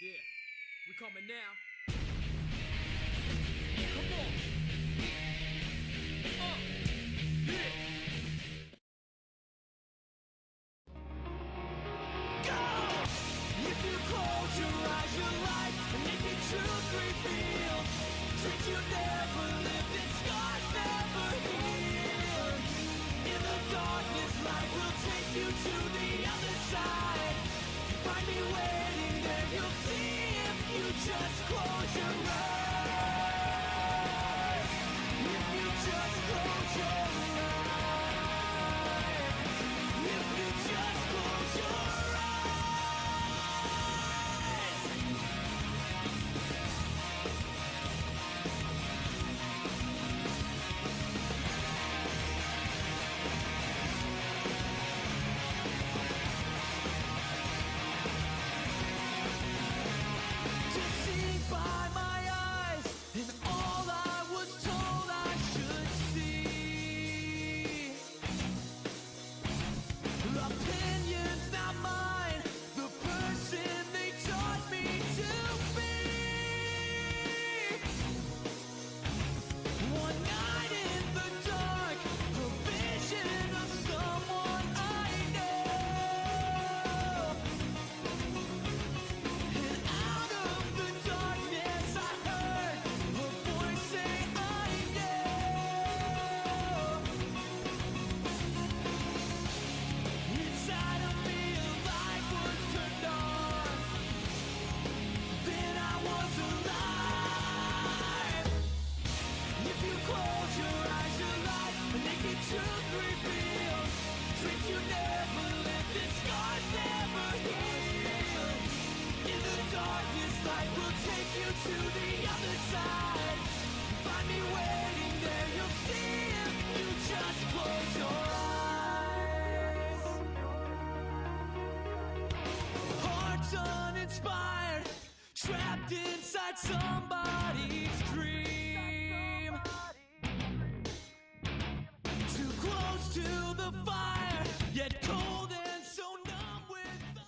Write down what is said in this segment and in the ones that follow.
Yeah, we coming now. Come on. Yeah. Go! If you close your eyes, your life, and if your truth revealed, dreams you never lived and scars never healed. In the darkness, light will take you to the other side. Find me waiting there, you'll see if you just close your eyes. If you just close your eyes. If you just close your eyes. To see by my eyes is all I was told I should see. Opinions not mine, the person they taught me to be. One night in the dark, a vision of someone I know. And out of the darkness I heard a voice say I know. Inside of me a light was turned on. Then I was alive. If you close your eyes, your life, and naked truth revealed. Dreams you never lived and scars never healed. In the darkness, light will take you to the other side. Find me waiting there, you'll see if you just close your eyes. Hearts uninspired, trapped inside somebody's dream. Too close to the fire, yet cold and so numb with the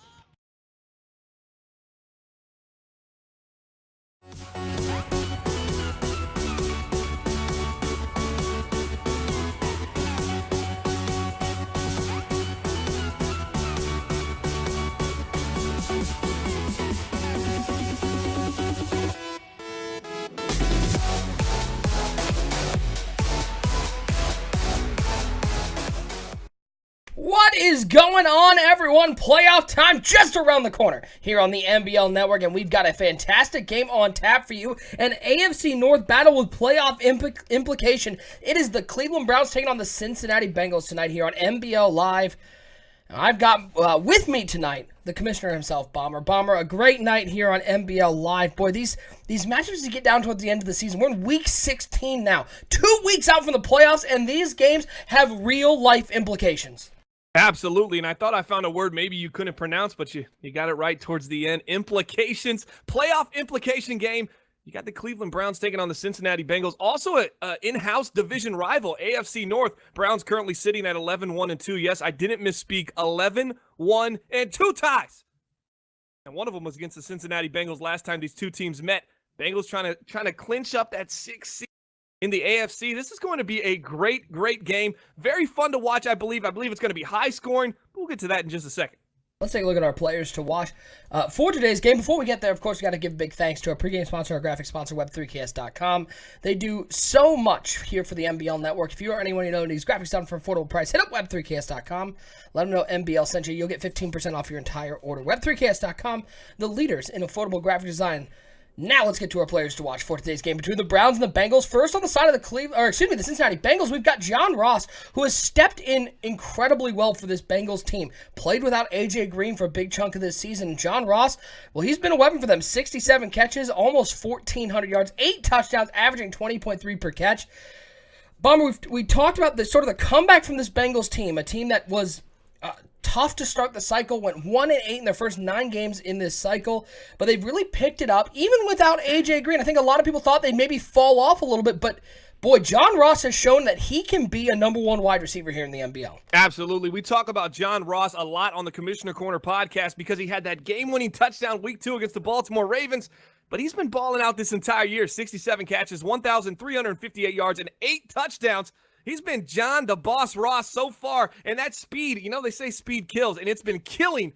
What is going on, everyone? Playoff time just around the corner here on the NBL Network, and we've got a fantastic game on tap for you. An AFC North battle with playoff implication. It is the Cleveland Browns taking on the Cincinnati Bengals tonight here on NBL Live. I've got with me tonight the commissioner himself, Bomber. Bomber, a great night here on NBL Live. Boy, these matchups to get down towards the end of the season. We're in week 16 now. 2 weeks out from the playoffs, and these games have real-life implications. Absolutely, and I thought I found a word maybe you couldn't pronounce, but you got it right towards the end. Implications, playoff implication game. You got the Cleveland Browns taking on the Cincinnati Bengals. Also an in-house division rival, AFC North. Browns currently sitting at 11-1-2. Yes, I didn't misspeak. 11-1-2 ties. And one of them was against the Cincinnati Bengals last time these two teams met. Bengals trying to clinch up that 6th seed in the AFC. This is going to be a great game. Very fun to watch, I believe. I believe it's going to be high scoring. We'll get to that in just a second. Let's take a look at our players to watch for today's game. Before we get there, of course, we got to give big thanks to our pregame sponsor, our graphic sponsor, Web3KS.com. They do so much here for the NBL Network. If you or anyone you know needs graphics done for an affordable price, hit up Web3KS.com. Let them know NBL sent you. You'll get 15% off your entire order. Web3KS.com, the leaders in affordable graphic design. Now let's get to our players to watch for today's game between the Browns and the Bengals. First on the side of the Cincinnati Bengals, we've got John Ross, who has stepped in incredibly well for this Bengals team. Played without A.J. Green for a big chunk of this season. John Ross, well, he's been a weapon for them. 67 catches, almost 1,400 yards, 8 touchdowns, averaging 20.3 per catch. Bomber, we talked about the sort of the comeback from this Bengals team, a team that was tough to start the cycle, went 1-8 in their first 9 games in this cycle, but they've really picked it up, even without A.J. Green. I think a lot of people thought they'd maybe fall off a little bit, but boy, John Ross has shown that he can be a number one wide receiver here in the NBL. Absolutely. We talk about John Ross a lot on the Commissioner Corner podcast because he had that game-winning touchdown week 2 against the Baltimore Ravens, but he's been balling out this entire year. 67 catches, 1,358 yards, and 8 touchdowns. He's been John the Boss Ross so far, and that speed, they say speed kills, and it's been killing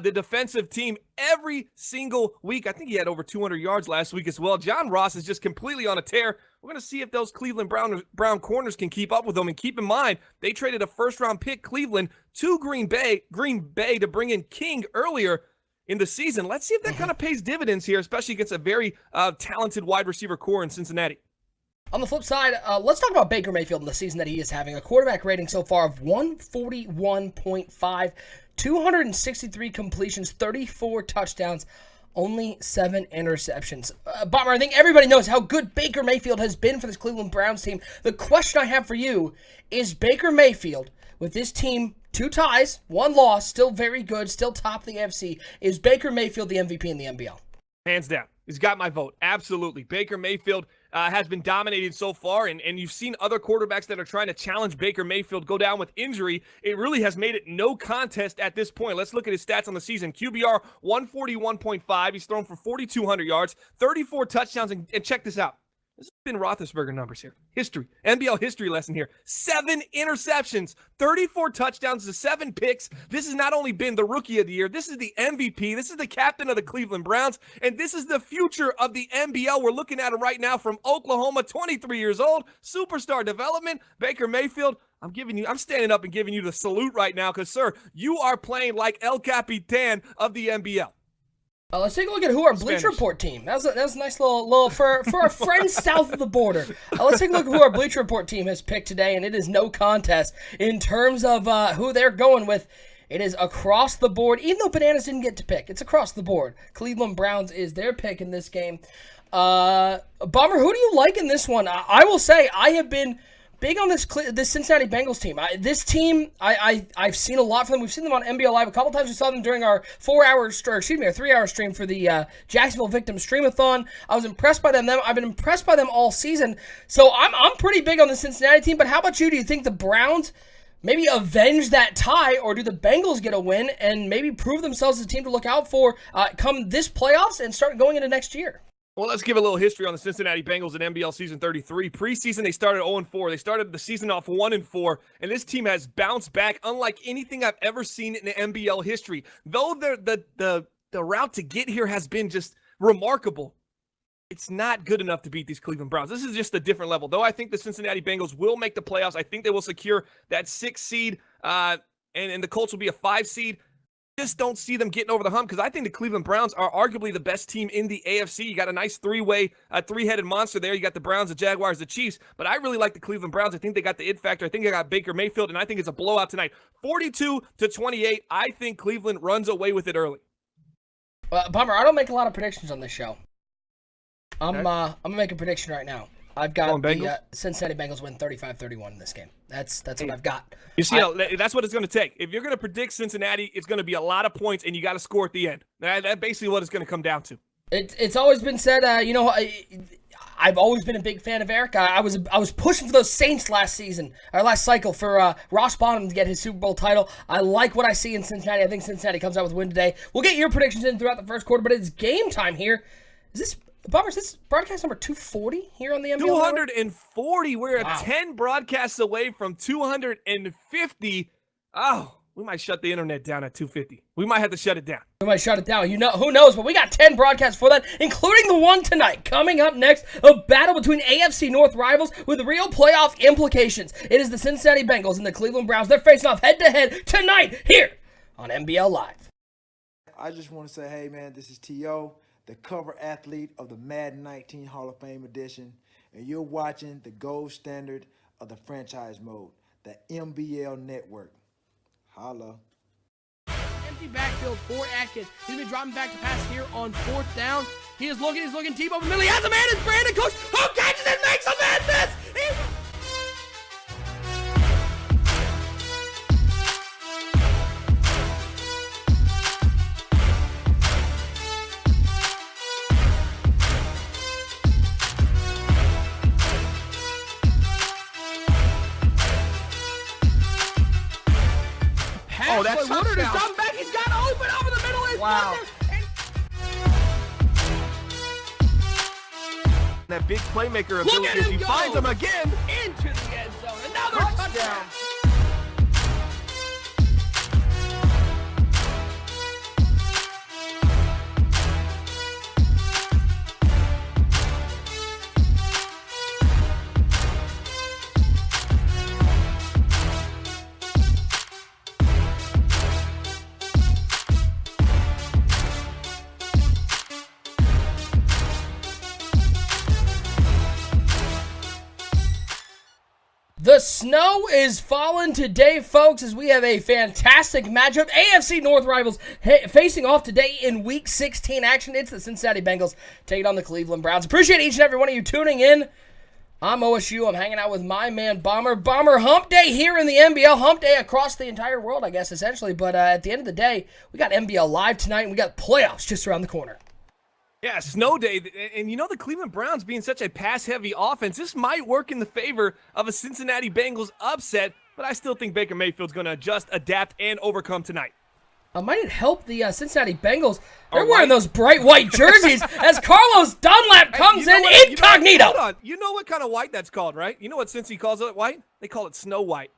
the defensive team every single week. I think he had over 200 yards last week as well. John Ross is just completely on a tear. We're going to see if those Cleveland Brown corners can keep up with him. And keep in mind, they traded a first-round pick, Cleveland, to Green Bay to bring in King earlier in the season. Let's see if that kind of pays dividends here, especially against a very talented wide receiver core in Cincinnati. On the flip side, let's talk about Baker Mayfield in the season that he is having. A quarterback rating so far of 141.5, 263 completions, 34 touchdowns, only 7 interceptions. Bomber, I think everybody knows how good Baker Mayfield has been for this Cleveland Browns team. The question I have for you is Baker Mayfield, with this team, 2 ties, 1 loss, still very good, still top of the AFC, is Baker Mayfield the MVP in the NBL? Hands down. He's got my vote. Absolutely. Baker Mayfield has been dominating so far, and you've seen other quarterbacks that are trying to challenge Baker Mayfield go down with injury. It really has made it no contest at this point. Let's look at his stats on the season. QBR 141.5. He's thrown for 4,200 yards, 34 touchdowns, and check this out. This has been Roethlisberger numbers here. History. NBL history lesson here. 7 interceptions, 34 touchdowns to 7 picks. This has not only been the rookie of the year, this is the MVP. This is the captain of the Cleveland Browns, and this is the future of the NBL. We're looking at him right now from Oklahoma, 23 years old, superstar development. Baker Mayfield, I'm standing up and giving you the salute right now because, sir, you are playing like El Capitan of the NBL. Let's take a look at who our Bleacher Report team. That was a nice little for our friends south of the border. Let's take a look at who our Bleacher Report team has picked today, and it is no contest in terms of who they're going with. It is across the board, even though Bananas didn't get to pick. It's across the board. Cleveland Browns is their pick in this game. Bomber, who do you like in this one? I will say I have been big on this Cincinnati Bengals team. I've seen a lot from them. We've seen them on NBL Live a couple times. We saw them during our 3-hour stream for the Jacksonville Victim Streamathon. I was impressed by them. I've been impressed by them all season. So I'm pretty big on the Cincinnati team. But how about you? Do you think the Browns maybe avenge that tie, or do the Bengals get a win and maybe prove themselves as a team to look out for come this playoffs and start going into next year? Well, let's give a little history on the Cincinnati Bengals in NBL Season 33. Preseason, they started 0-4. They started the season off 1-4, and this team has bounced back unlike anything I've ever seen in the NBL history. Though the route to get here has been just remarkable, it's not good enough to beat these Cleveland Browns. This is just a different level. Though I think the Cincinnati Bengals will make the playoffs. I think they will secure that 6th seed, and the Colts will be a 5 seed. Just don't see them getting over the hump because I think the Cleveland Browns are arguably the best team in the AFC. You got a nice three-headed monster there. You got the Browns, the Jaguars, the Chiefs, but I really like the Cleveland Browns. I think they got the it factor. I think they got Baker Mayfield, and I think it's a blowout tonight. 42-28. I think Cleveland runs away with it early. Bomber, I don't make a lot of predictions on this show. I'm gonna make a prediction right now. I've got the Cincinnati Bengals win 35-31 in this game. That's what I've got. You see, that's what it's going to take. If you're going to predict Cincinnati, it's going to be a lot of points, and you got to score at the end. That's basically what it's going to come down to. It's always been said, I've always been a big fan of Eric. I was pushing for those Saints last cycle for Ross Bonham to get his Super Bowl title. I like what I see in Cincinnati. I think Cincinnati comes out with a win today. We'll get your predictions in throughout the first quarter, but it's game time here. Bomber, is this broadcast number 240 here on the NBL? 240. We're 10 broadcasts away from 250. Oh, we might shut the internet down at 250. We might have to shut it down. We might shut it down. Who knows? But we got 10 broadcasts for that, including the one tonight. Coming up next, a battle between AFC North rivals with real playoff implications. It is the Cincinnati Bengals and the Cleveland Browns. They're facing off head-to-head tonight here on NBL Live. I just want to say, hey, man, this is T.O., the cover athlete of the Madden 19 Hall of Fame edition, and you're watching the gold standard of the franchise mode, the MBL Network. Holla. Empty backfield for Atkins. He's been dropping back to pass here on 4th down. He's looking deep over the middle. He has a man. It's Brandon Cooks. Who catches it, makes a man miss. Oh, that's Woodard is touchdown. done back. He's got open over the middle. It's Wow. and That big playmaker Look ability at as him he go. finds him again. into the end zone. Another touchdown. The snow is falling today, folks, as we have a fantastic matchup. AFC North rivals facing off today in Week 16 action. It's the Cincinnati Bengals taking on the Cleveland Browns. Appreciate each and every one of you tuning in. I'm OSU. I'm hanging out with my man, Bomber. Bomber, hump day here in the NBL. Hump day across the entire world, I guess, essentially. But at the end of the day, we got NBL live tonight, and we got playoffs just around the corner. Yeah, snow day. And you know, the Cleveland Browns being such a pass-heavy offense, this might work in the favor of a Cincinnati Bengals upset, but I still think Baker Mayfield's going to adjust, adapt, and overcome tonight. Might it help the Cincinnati Bengals? They're Are wearing white? those bright white jerseys as Carlos Dunlap comes Hey, you know in what- incognito. Hold on. You know what kind of white that's called, right? You know what Cincy calls it white? They call it snow white.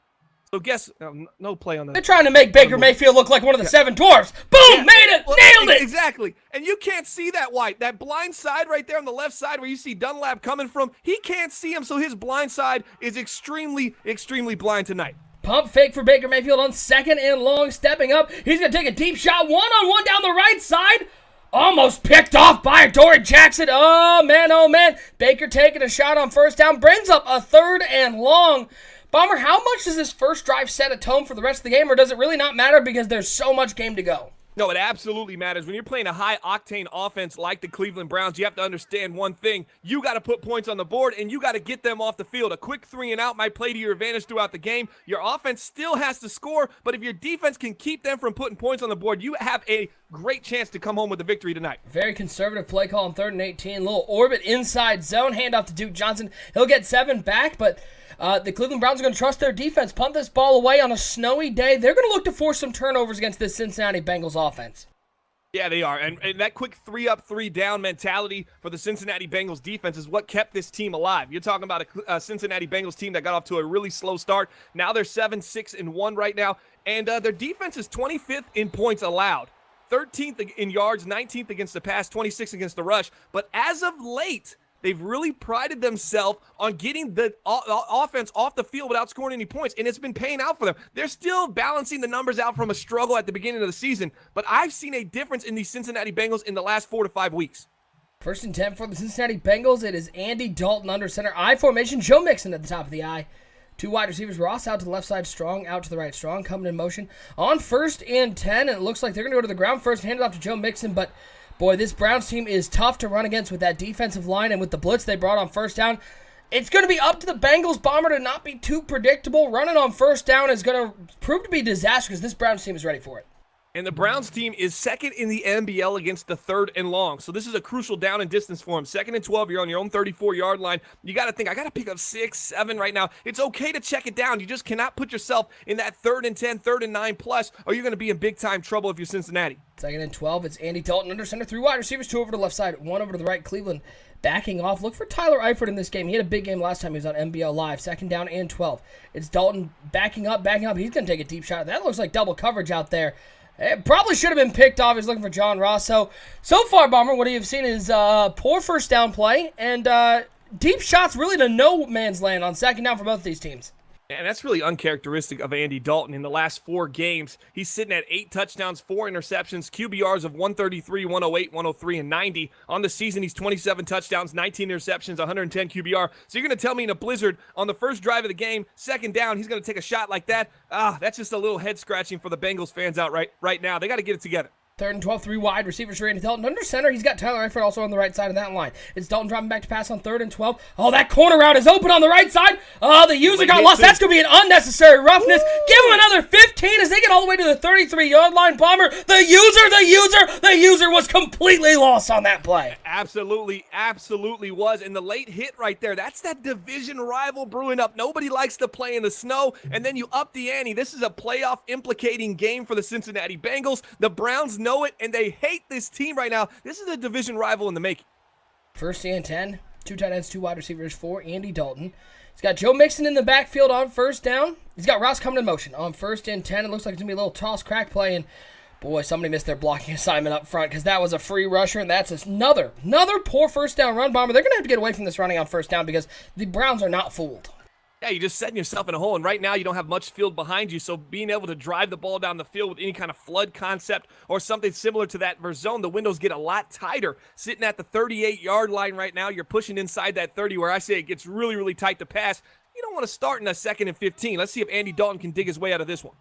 So guess, no play on They're that. trying to make Baker Mayfield look like one of the seven dwarfs. Boom! Made it! Well, Nailed it! Exactly. And you can't see that white. That blind side right there on the left side where you see Dunlap coming from, he can't see him, so his blind side is extremely, extremely blind tonight. Pump fake for Baker Mayfield on second and long, stepping up. He's going to take a deep shot, one-on-one down the right side. Almost picked off by Dory Jackson. Oh, man. Baker taking a shot on first down, brings up a third and long. Bomber, how much does this first drive set a tone for the rest of the game, or does it really not matter because there's so much game to go? No, it absolutely matters. When you're playing a high-octane offense like the Cleveland Browns, you have to understand one thing. You got to put points on the board, and you got to get them off the field. A quick 3-and-out might play to your advantage throughout the game. Your offense still has to score, but if your defense can keep them from putting points on the board, you have a great chance to come home with the victory tonight. Very conservative play call on 3rd and 18. Little orbit inside zone. Handoff to Duke Johnson. He'll get 7 back, but the Cleveland Browns are going to trust their defense. Punt this ball away on a snowy day. They're going to look to force some turnovers against this Cincinnati Bengals offense. Yeah, they are. And that quick 3-up, 3-down mentality for the Cincinnati Bengals defense is what kept this team alive. You're talking about a Cincinnati Bengals team that got off to a really slow start. Now they're 7-6-1 right now. And their defense is 25th in points allowed. 13th in yards, 19th against the pass, 26th against the rush. But as of late, they've really prided themselves on getting the offense off the field without scoring any points, and it's been paying out for them. They're still balancing the numbers out from a struggle at the beginning of the season, but I've seen a difference in these Cincinnati Bengals in the last 4 to 5 weeks. 1st and 10 for the Cincinnati Bengals. It is Andy Dalton under center. I formation. Joe Mixon at the top of the I. 2 wide receivers. Ross out to the left side. Strong out to the right. Strong coming in motion. On 1st and 10, and it looks like they're going to go to the ground first and hand it off to Joe Mixon, but boy, this Browns team is tough to run against with that defensive line and with the blitz they brought on first down. It's going to be up to the Bengals Bomber to not be too predictable. Running on first down is going to prove to be disastrous because this Browns team is ready for it. And the Browns team is second in the NBL against the 3rd and long. So this is a crucial down and distance for them. 2nd and 12, you're on your own 34-yard line. You got to think, I got to pick up 6, 7 right now. It's okay to check it down. You just cannot put yourself in that 3rd and 10, 3rd and 9 plus, or you're going to be in big-time trouble if you're Cincinnati. 2nd and 12, it's Andy Dalton under center. 3 wide receivers, 2 over to the left side, 1 over to the right. Cleveland backing off. Look for Tyler Eifert in this game. He had a big game last time he was on NBL Live. 2nd down and 12. It's Dalton backing up. He's going to take a deep shot. That looks like double coverage out there. It probably should have been picked off. He's looking for John Ross. So far, Bomber, what you've seen is poor first down play and deep shots really to no man's land on 2nd down for both these teams. And that's really uncharacteristic of Andy Dalton. In the last 4 games, he's sitting at 8 touchdowns, 4 interceptions, QBRs of 133, 108, 103, and 90. On the season, he's 27 touchdowns, 19 interceptions, 110 QBR. So you're going to tell me in a blizzard on the first drive of the game, 2nd down, he's going to take a shot like that? That's just a little head scratching for the Bengals fans out right now. They got to get it together. 3rd and 12, 3 wide, receivers for Andy Dalton. Under center, he's got Tyler Eifert also on the right side of that line. It's Dalton dropping back to pass on 3rd and 12. Oh, that corner route is open on the right side. Oh, the user got lost. That's going to be an unnecessary roughness. Woo! Give him another 15 as they get all the way to the 33-yard line. Bomber, the user was completely lost on that play. Absolutely was. And the late hit right there, that's that division rival brewing up. Nobody likes to play in the snow, and then you up the ante. This is a playoff implicating game for the Cincinnati Bengals. The Browns know it, and they hate this team right now. This is a division rival in the making. 1st and 10, 2 tight ends, 2 wide receivers for Andy Dalton. He's got Joe Mixon in the backfield on 1st down. He's got Ross coming in motion on 1st and 10. It looks like it's going to be a little toss crack play, and boy, somebody missed their blocking assignment up front because that was a free rusher, and that's another poor 1st down run. Bomber, they're going to have to get away from this running on 1st down because the Browns are not fooled. Yeah, you're just setting yourself in a hole, and right now you don't have much field behind you, so being able to drive the ball down the field with any kind of flood concept or something similar to that versus zone, the windows get a lot tighter. Sitting at the 38-yard line right now, you're pushing inside that 30 where I say it gets really, really tight to pass. You don't want to start in a 2nd and 15. Let's see if Andy Dalton can dig his way out of this one.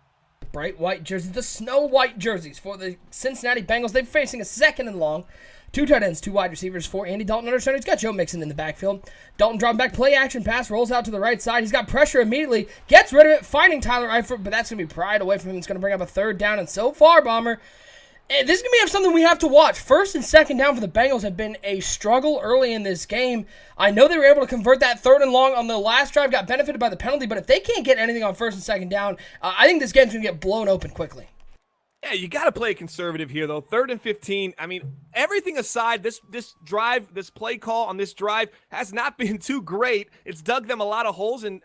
Bright white jerseys, the snow white jerseys for the Cincinnati Bengals. They're facing a 2nd and long. 2 tight ends, 2 wide receivers for Andy Dalton. Under center, he's got Joe Mixon in the backfield. Dalton dropping back, play action pass, rolls out to the right side. He's got pressure immediately, gets rid of it, finding Tyler Eifert, but that's going to be pried away from him. It's going to bring up a 3rd down, and so far, Bomber, this is going to be something we have to watch. 1st and 2nd down for the Bengals have been a struggle early in this game. I know they were able to convert that 3rd and long on the last drive, got benefited by the penalty, but if they can't get anything on 1st and 2nd down, I think this game's going to get blown open quickly. Yeah, you got to play conservative here, though. 3rd and 15. I mean, everything aside, this drive, this play call on this drive has not been too great. It's dug them a lot of holes, and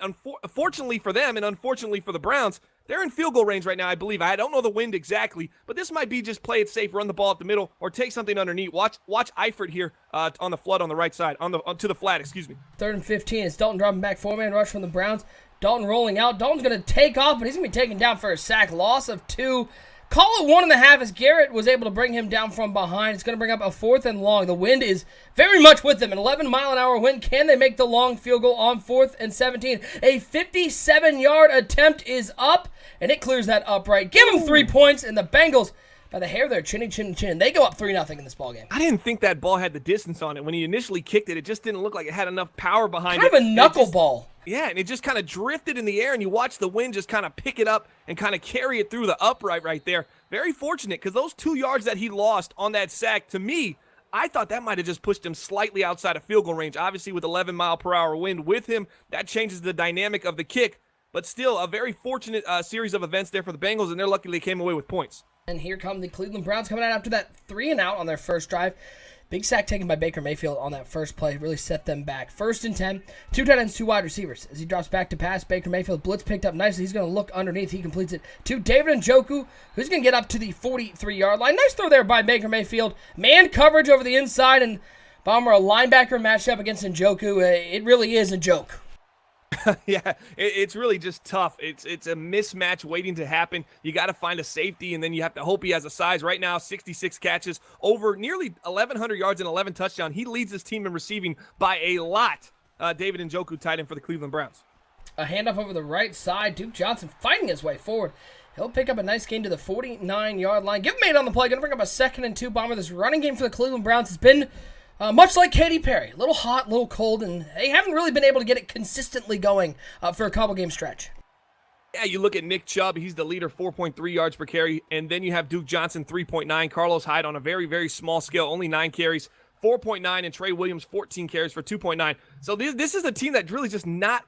fortunately for them and unfortunately for the Browns, they're in field goal range right now, I believe. I don't know the wind exactly, but this might be just play it safe, run the ball up the middle, or take something underneath. Watch Eifert here on the flood on the right side, to the flat, excuse me. 3rd and 15. It's Dalton dropping back, 4-man rush from the Browns. Dalton rolling out. Dalton's going to take off, but he's going to be taken down for a sack. Loss of 2. Call it 1.5 as Garrett was able to bring him down from behind. It's going to bring up a 4th and long. The wind is very much with them. An 11-mile-an-hour wind. Can they make the long field goal on 4th and 17? A 57-yard attempt is up, and it clears that upright. Give them 3 points, and the Bengals, by the hair of their chinny, they go up 3-0 in this ballgame. I didn't think that ball had the distance on it. When he initially kicked it, it just didn't look like it had enough power behind it. Kind of a knuckleball. Yeah, and it just kind of drifted in the air, and you watch the wind just kind of pick it up and kind of carry it through the upright right there. Very fortunate, because those 2 yards that he lost on that sack, to me, I thought that might have just pushed him slightly outside of field goal range. Obviously, with 11-mile-per-hour wind with him, that changes the dynamic of the kick. But still, a very fortunate series of events there for the Bengals, and they're lucky they came away with points. And here come the Cleveland Browns coming out after that 3-and-out on their first drive. Big sack taken by Baker Mayfield on that first play really set them back. 1st and 10, 2 tight ends, 2 wide receivers. As he drops back to pass, Baker Mayfield blitz picked up nicely. He's going to look underneath. He completes it to David Njoku, who's going to get up to the 43-yard line. Nice throw there by Baker Mayfield. Man coverage over the inside, and Bomber, a linebacker matched up against Njoku. It really is a joke. Yeah, it's really just tough. It's a mismatch waiting to happen. You got to find a safety, and then you have to hope he has a size. Right now, 66 catches, over nearly 1,100 yards and 11 touchdowns. He leads his team in receiving by a lot. David Njoku, tight end for the Cleveland Browns. A handoff over the right side. Duke Johnson fighting his way forward. He'll pick up a nice gain to the 49-yard line. Give him 8 on the play. Going to bring up a 2nd and 2 Bomber. This running game for the Cleveland Browns has been much like Katy Perry, a little hot, a little cold, and they haven't really been able to get it consistently going for a couple game stretch. Yeah, you look at Nick Chubb, he's the leader, 4.3 yards per carry, and then you have Duke Johnson, 3.9, Carlos Hyde on a very, very small scale, only 9 carries, 4.9, and Trey Williams, 14 carries for 2.9. So this is a team that's really just not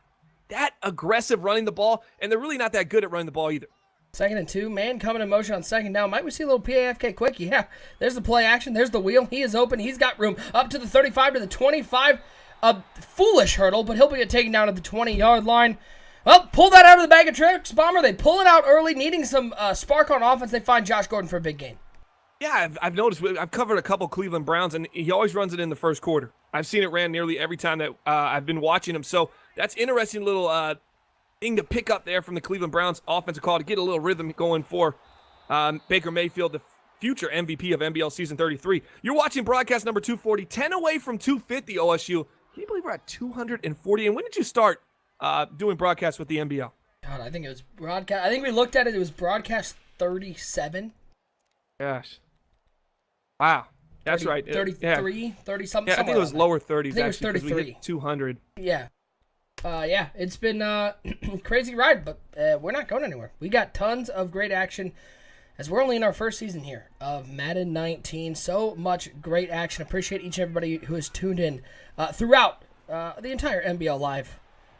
that aggressive running the ball, and they're really not that good at running the ball either. 2nd and 2, man coming in motion on 2nd down. Might we see a little PAFK quick? Yeah, there's the play action. There's the wheel. He is open. He's got room up to the 35 to the 25. A foolish hurdle, but he'll be taken down at the 20-yard line. Well, pull that out of the bag of tricks, Bomber. They pull it out early, needing some spark on offense. They find Josh Gordon for a big gain. Yeah, I've noticed. I've covered a couple Cleveland Browns, and he always runs it in the first quarter. I've seen it ran nearly every time that I've been watching him. So that's interesting little thing to pick up there from the Cleveland Browns offensive call to get a little rhythm going for Baker Mayfield, the future MVP of NBL Season 33. You're watching broadcast number 240, 10 away from 250 OSU. Can you believe we're at 240? And when did you start doing broadcasts with the NBL? God, I think it was broadcast. I think we looked at it. It was broadcast 37. Gosh. Wow. That's 30, right. 33, 30 something. Yeah, I think it was lower 30s. I think it was actually, 'cause we 33. hit 200. Yeah. Yeah, it's been crazy ride, but we're not going anywhere. We got tons of great action as we're only in our first season here of Madden 19. So much great action. Appreciate each and everybody who has tuned in throughout the entire NBL Live.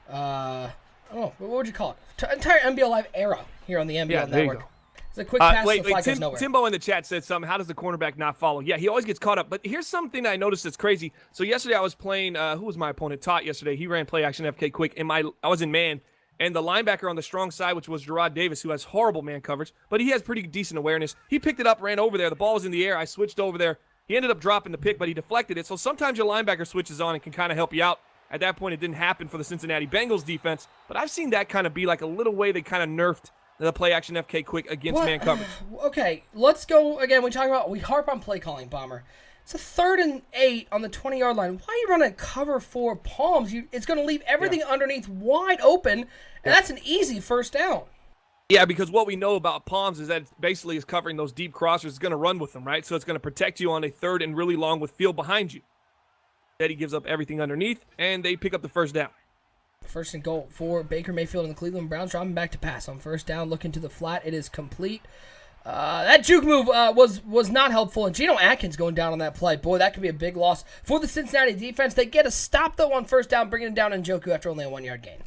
I don't know, what would you call it? Entire NBL Live era here on the NBL Yeah, there you Network. go. It's a quick pass. Wait, the flag goes Tim, nowhere. Timbo in the chat said something. How does the cornerback not follow? Yeah, he always gets caught up. But here's something I noticed that's crazy. So yesterday I was playing, who was my opponent? Tot yesterday. He ran play action FK quick. And I was in man. And the linebacker on the strong side, which was Gerard Davis, who has horrible man coverage, but he has pretty decent awareness. He picked it up, ran over there. The ball was in the air. I switched over there. He ended up dropping the pick, but he deflected it. So sometimes your linebacker switches on and can kind of help you out. At that point, it didn't happen for the Cincinnati Bengals defense. But I've seen that kind of be like a little way they kind of nerfed the play action FK quick against man coverage. Okay, let's go again. We harp on play calling, Bomber. It's a 3rd and 8 on the 20-yard line. Why are you running cover 4 palms? It's going to leave everything underneath wide open, and that's an easy first down. Yeah, because what we know about palms is that it basically is covering those deep crossers. It's going to run with them, right? So it's going to protect you on a 3rd and really long with field behind you. That he gives up everything underneath, and they pick up the first down. First and goal for Baker Mayfield and the Cleveland Browns. Dropping back to pass on first down. Looking to the flat. It is complete. That juke move was not helpful. And Geno Atkins going down on that play. Boy, that could be a big loss for the Cincinnati defense. They get a stop, though, on first down, bringing it down in Njoku after only a 1-yard gain.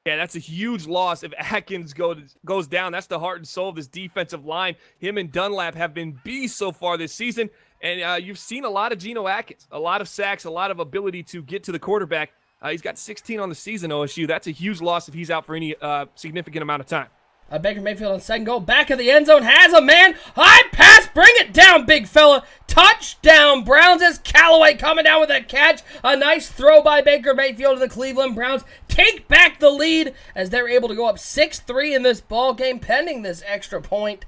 Yeah, that's a huge loss if Atkins goes down. That's the heart and soul of this defensive line. Him and Dunlap have been beasts so far this season. And you've seen a lot of Geno Atkins, a lot of sacks, a lot of ability to get to the quarterback. He's got 16 on the season, OSU. That's a huge loss if he's out for any significant amount of time. Baker Mayfield on second goal. Back of the end zone. Has a man. High pass. Bring it down, big fella. Touchdown, Browns as Callaway coming down with a catch. A nice throw by Baker Mayfield to the Cleveland Browns. Take back the lead as they're able to go up 6-3 in this ball game, pending this extra point.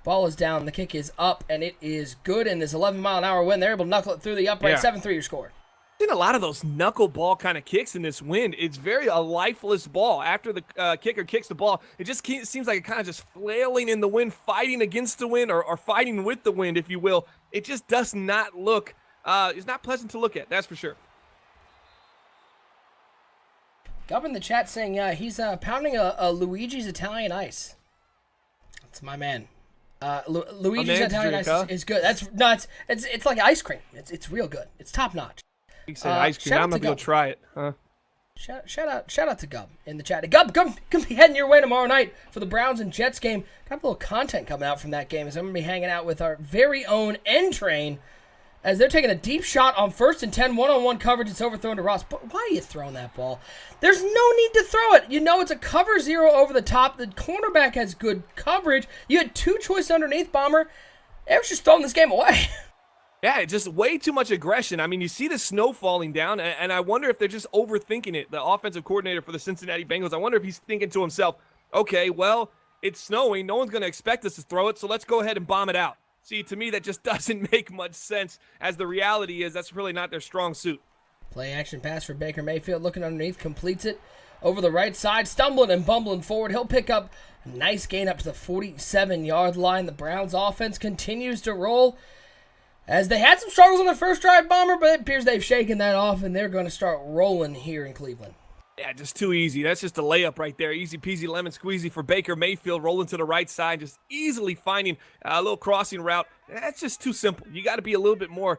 Ball is down. The kick is up, and it is good in this 11-mile-an-hour win. They're able to knuckle it through the upright. 7-3 your score. Seen a lot of those knuckleball kind of kicks in this wind. It's very a lifeless ball. After the kicker kicks the ball, it just seems like it kind of just flailing in the wind, fighting against the wind or fighting with the wind, if you will. It just does not look, it's not pleasant to look at, that's for sure. Gub in the chat saying he's pounding a Luigi's Italian Ice. That's my man. Luigi's Italian Ice is good. It's like ice cream. It's real good. It's top notch. He said ice cream. I'm gonna go try it. Shout out to Gub in the chat. Gub, come be heading your way tomorrow night for the Browns and Jets game. Got a little content coming out from that game as I'm gonna be hanging out with our very own N Train as they're taking a deep shot on 1st and 10, one-on-one coverage. It's overthrown to Ross. But why are you throwing that ball? There's no need to throw it. You know it's a cover 0 over the top. The cornerback has good coverage. You had 2 choices underneath, Bomber. They were just throwing this game away. Yeah, just way too much aggression. I mean, you see the snow falling down, and I wonder if they're just overthinking it. The offensive coordinator for the Cincinnati Bengals, I wonder if he's thinking to himself, okay, well, it's snowing. No one's going to expect us to throw it, so let's go ahead and bomb it out. See, to me, that just doesn't make much sense, as the reality is that's really not their strong suit. Play action pass for Baker Mayfield, looking underneath, completes it over the right side, stumbling and bumbling forward. He'll pick up a nice gain up to the 47-yard line. The Browns offense continues to roll as they had some struggles on their first drive, Bomber, but it appears they've shaken that off, and they're going to start rolling here in Cleveland. Yeah, just too easy. That's just a layup right there. Easy peasy lemon squeezy for Baker Mayfield, rolling to the right side, just easily finding a little crossing route. That's just too simple. You got to be a little bit more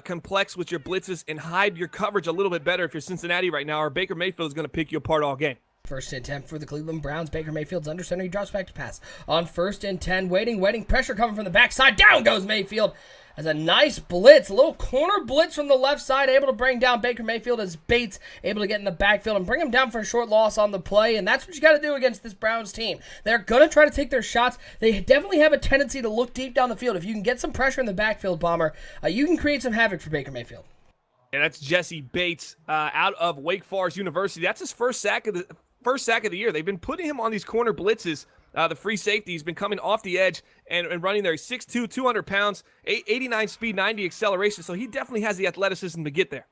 complex with your blitzes and hide your coverage a little bit better if you're Cincinnati right now, or Baker Mayfield is going to pick you apart all game. First and 10 for the Cleveland Browns. Baker Mayfield's under center. He drops back to pass. On 1st and 10, waiting. Pressure coming from the backside. Down goes Mayfield. As a nice blitz, a little corner blitz from the left side, able to bring down Baker Mayfield as Bates able to get in the backfield and bring him down for a short loss on the play. And that's what you got to do against this Browns team. They're going to try to take their shots. They definitely have a tendency to look deep down the field. If you can get some pressure in the backfield, Bomber, you can create some havoc for Baker Mayfield. And that's Jesse Bates out of Wake Forest University. That's his first sack of the year. They've been putting him on these corner blitzes. The free safety, he's been coming off the edge and running there. 6'2", 200 pounds, 89 speed, 90 acceleration. So he definitely has the athleticism to get there.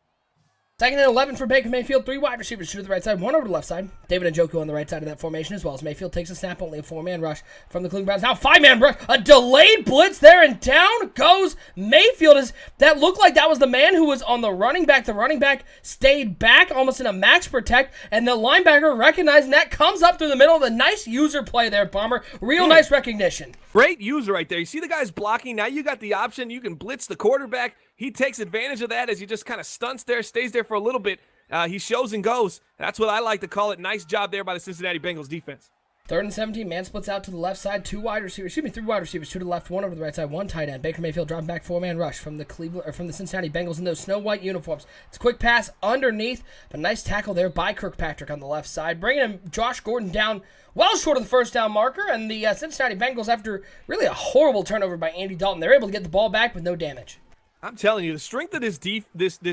Second and 11 for Baker Mayfield. 3 wide receivers, 2 to the right side, 1 over to the left side. David Njoku on the right side of that formation as well as Mayfield takes a snap, only a 4-man rush from the Cleveland Browns. Now 5-man rush, a delayed blitz there, and down goes Mayfield. That looked like that was the man who was on the running back. The running back stayed back almost in a max protect, and the linebacker recognizing that comes up through the middle of a nice user play there, Bomber. Real nice recognition. Great user right there. You see the guys blocking. Now you got the option. You can blitz the quarterback. He takes advantage of that as he just kind of stunts there, stays there for a little bit. He shows and goes. That's what I like to call it. Nice job there by the Cincinnati Bengals defense. 3rd and 17, man splits out to the left side, 3 wide receivers, 2 wide receivers, 2 to the left, 1 over to the right side, 1 tight end. Baker Mayfield dropping back, 4-man rush from the Cincinnati Bengals in those snow white uniforms. It's a quick pass underneath, but nice tackle there by Kirkpatrick on the left side, bringing him Josh Gordon down well short of the first down marker, and the Cincinnati Bengals, after really a horrible turnover by Andy Dalton, they're able to get the ball back with no damage. I'm telling you, the strength of this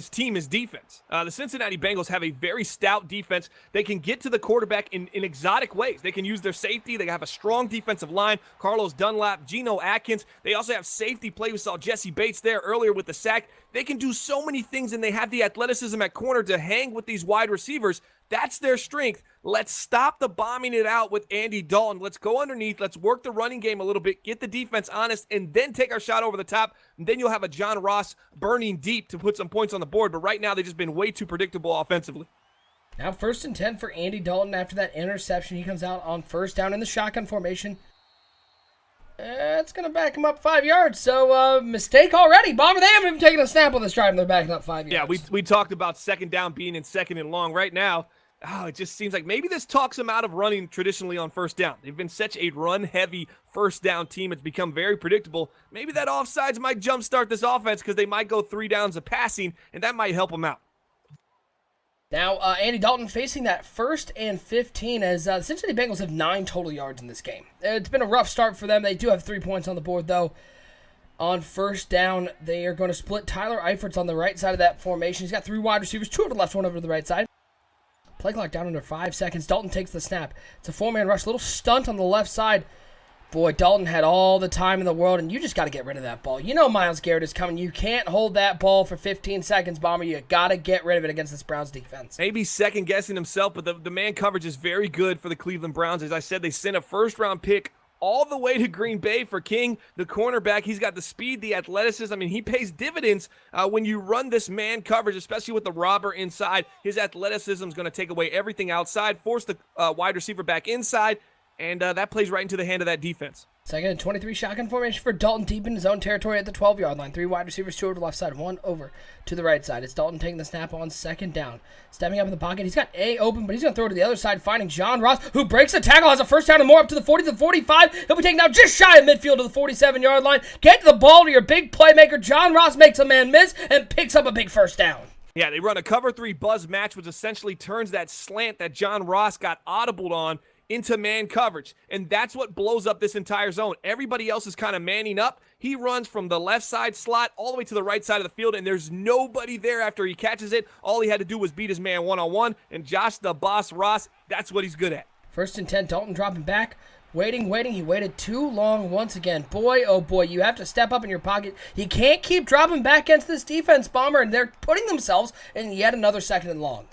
team is defense. The Cincinnati Bengals have a very stout defense. They can get to the quarterback in exotic ways. They can use their safety. They have a strong defensive line. Carlos Dunlap, Geno Atkins. They also have safety play. We saw Jesse Bates there earlier with the sack. They can do so many things, and they have the athleticism at corner to hang with these wide receivers. That's their strength. Let's stop the bombing it out with Andy Dalton. Let's go underneath. Let's work the running game a little bit, get the defense honest, and then take our shot over the top. And then you'll have a John Ross burning deep to put some points on the board. But right now, they've just been way too predictable offensively. Now 1st and 10 for Andy Dalton after that interception. He comes out on 1st down in the shotgun formation. It's going to back him up 5 yards. So, mistake already. Bomber, they haven't even taken a snap on this drive, and they're backing up 5 yards. Yeah, we talked about 2nd down being in 2nd and long. Right now, it just seems like maybe this talks them out of running traditionally on 1st down. They've been such a run-heavy 1st down team. It's become very predictable. Maybe that offsides might jumpstart this offense because they might go 3 downs of passing, and that might help them out. Now, Andy Dalton facing that 1st and 15 as the Cincinnati Bengals have 9 total yards in this game. It's been a rough start for them. They do have 3 points on the board, though. On 1st down, they are going to split Tyler Eifert's on the right side of that formation. He's got 3 wide receivers, 2 over the left, 1 over to the right side. Play clock down under 5 seconds. Dalton takes the snap. It's a 4-man rush. Little stunt on the left side. Boy, Dalton had all the time in the world, and you just got to get rid of that ball. You know Myles Garrett is coming. You can't hold that ball for 15 seconds, Bomber. You got to get rid of it against this Browns defense. Maybe second-guessing himself, but the man coverage is very good for the Cleveland Browns. As I said, they sent a first-round pick all the way to Green Bay for King, the cornerback. He's got the speed, the athleticism. I mean, he pays dividends when you run this man coverage, especially with the robber inside. His athleticism is going to take away everything outside, force the wide receiver back inside, and that plays right into the hand of that defense. 2nd and 23 shotgun formation for Dalton deep in his own territory at the 12-yard line. 3 wide receivers, 2 over to the left side, 1 over to the right side. It's Dalton taking the snap on 2nd down. Stepping up in the pocket. He's got A open, but he's going to throw it to the other side, finding John Ross, who breaks the tackle, has a 1st down and more up to the 40 to the 45. He'll be taken out just shy of midfield to the 47-yard line. Get the ball to your big playmaker. John Ross makes a man miss and picks up a big 1st down. Yeah, they run a cover 3 buzz match, which essentially turns that slant that John Ross got audibled on into man coverage, and that's what blows up this entire zone. Everybody else is kind of manning up. He runs from the left side slot all the way to the right side of the field, and there's nobody there after he catches it. All he had to do was beat his man one-on-one, and Josh the Boss Ross, that's what he's good at. 1st and 10, Dalton dropping back. Waiting. He waited too long once again. Boy, oh boy, you have to step up in your pocket. You can't keep dropping back against this defense, Bomber, and they're putting themselves in yet another 2nd and long.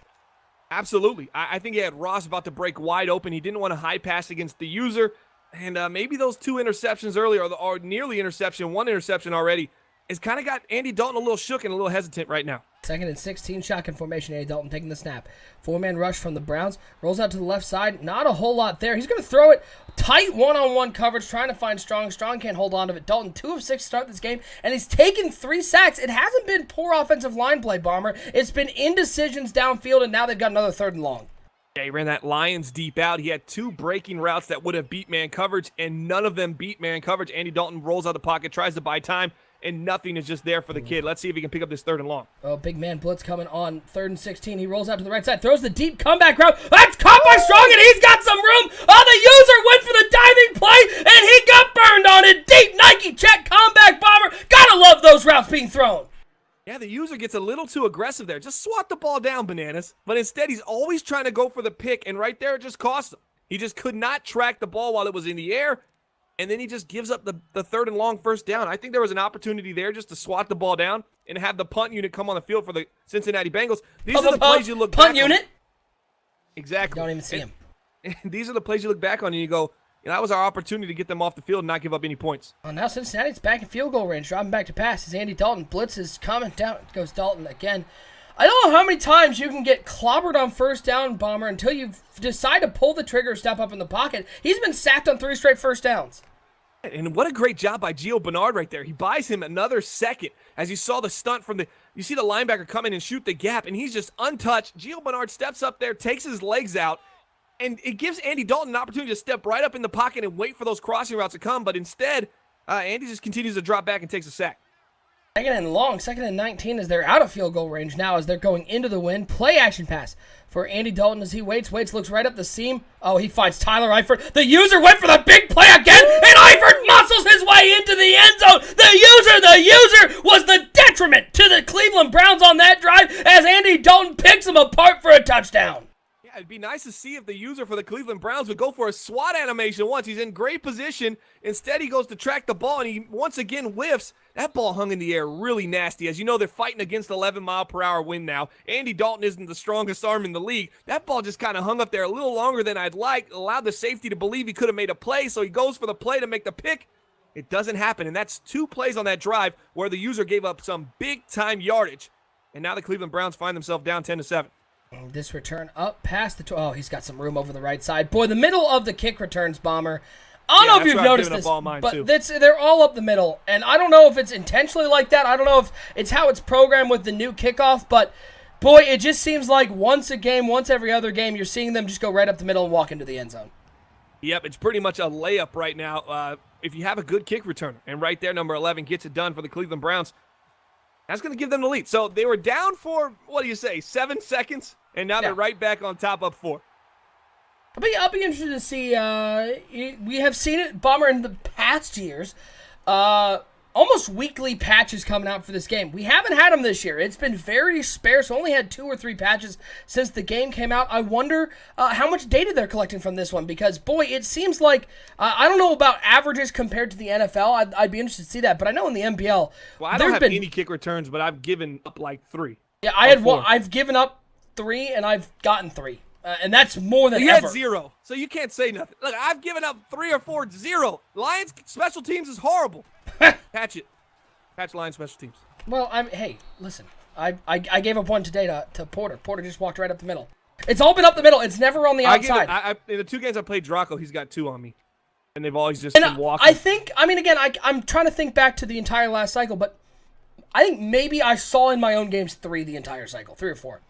Absolutely. I think he had Ross about to break wide open. He didn't want to high pass against the user. And maybe those 2 interceptions earlier, or nearly interception, 1 interception already, has kind of got Andy Dalton a little shook and a little hesitant right now. 2nd and 16, shotgun formation. Andy Dalton taking the snap. 4-man rush from the Browns. Rolls out to the left side. Not a whole lot there. He's going to throw it. Tight one-on-one coverage, trying to find Strong. Strong can't hold on to it. Dalton, 2 of 6 to start this game, and he's taken 3 sacks. It hasn't been poor offensive line play, Bomber. It's been indecisions downfield, and now they've got another 3rd and long. Yeah, he ran that Lions deep out. He had 2 breaking routes that would have beat man coverage, and none of them beat man coverage. Andy Dalton rolls out the pocket, tries to buy time, and nothing is just there for the kid. Let's see if he can pick up this 3rd and long. Oh, big man blitz coming on 3rd and 16. He rolls out to the right side, throws the deep comeback route. That's caught by Strong, and he's got some room. Oh, the user went for the diving play, and he got burned on it. Deep Nike check comeback, Bomber. Gotta love those routes being thrown. Yeah, the user gets a little too aggressive there. Just swat the ball down, Bananas. But instead, he's always trying to go for the pick, and right there, it just cost him. He just could not track the ball while it was in the air. and then he just gives up the third and long first down. I think there was an opportunity there just to swat the ball down and have the punt unit come on the field for the Cincinnati Bengals. These are the plays you look back punt unit. Exactly. Don't even see him. And these are the plays you look back on and you go, that was our opportunity to get them off the field and not give up any points. Well, now Cincinnati's back in field goal range, dropping back to pass as Andy Dalton blitzes, coming down. Goes Dalton again. I don't know how many times you can get clobbered on first down, Bomber, until you decide to pull the trigger, step up in the pocket. He's been sacked on 3 straight first downs. And what a great job by Gio Bernard right there. He buys him another second as you saw the stunt you see the linebacker come in and shoot the gap, and he's just untouched. Gio Bernard steps up there, takes his legs out, and it gives Andy Dalton an opportunity to step right up in the pocket and wait for those crossing routes to come. But instead, Andy just continues to drop back and takes a sack. Second and long, 2nd and 19 as they're out of field goal range now as they're going into the wind. Play action pass for Andy Dalton as he waits, looks right up the seam. Oh, he finds Tyler Eifert. The user went for the big play again, and Eifert muscles his way into the end zone. The user was the detriment to the Cleveland Browns on that drive as Andy Dalton picks him apart for a touchdown. Yeah, it'd be nice to see if the user for the Cleveland Browns would go for a SWAT animation once. He's in great position. Instead, he goes to track the ball, and he once again whiffs. That ball hung in the air really nasty. As you know, they're fighting against 11-mile-per-hour wind now. Andy Dalton isn't the strongest arm in the league. That ball just kind of hung up there a little longer than I'd like, allowed the safety to believe he could have made a play, so he goes for the play to make the pick. It doesn't happen, and that's 2 plays on that drive where the user gave up some big-time yardage. And now the Cleveland Browns find themselves down 10-7. This return up past the... Oh, he's got some room over the right side. Boy, the middle of the kick returns, Bomber. I don't know if you've noticed this, but they're all up the middle. And I don't know if it's intentionally like that. I don't know if it's how it's programmed with the new kickoff. But, boy, it just seems like once a game, once every other game, you're seeing them just go right up the middle and walk into the end zone. Yep, it's pretty much a layup right now if you have a good kick returner. And right there, number 11 gets it done for the Cleveland Browns. That's going to give them the lead. So they were down for, 7 seconds? And now they're right back on top up 4. I'll be interested to see. We have seen it, Bomber, in the past years. Almost weekly patches coming out for this game. We haven't had them this year. It's been very sparse. We only had 2 or 3 patches since the game came out. I wonder how much data they're collecting from this one because, boy, it seems like I don't know about averages compared to the NFL. I'd be interested to see that. But I know in the NBL, well, I don't have any kick returns, but I've given up like 3. Yeah, I've given up 3 and I've gotten 3. And that's more than ever. You had 0, so you can't say nothing. Look, I've given up 3 or 4, 0. Lions special teams is horrible. Patch it. Patch Lions special teams. Well, hey, listen. I gave up 1 today to Porter. Porter just walked right up the middle. It's all been up the middle. It's never on the outside. In the 2 games I played Draco, he's got 2 on me. And they've always just been walking. I'm trying to think back to the entire last cycle, but I think maybe I saw in my own games 3 the entire cycle. 3 or 4.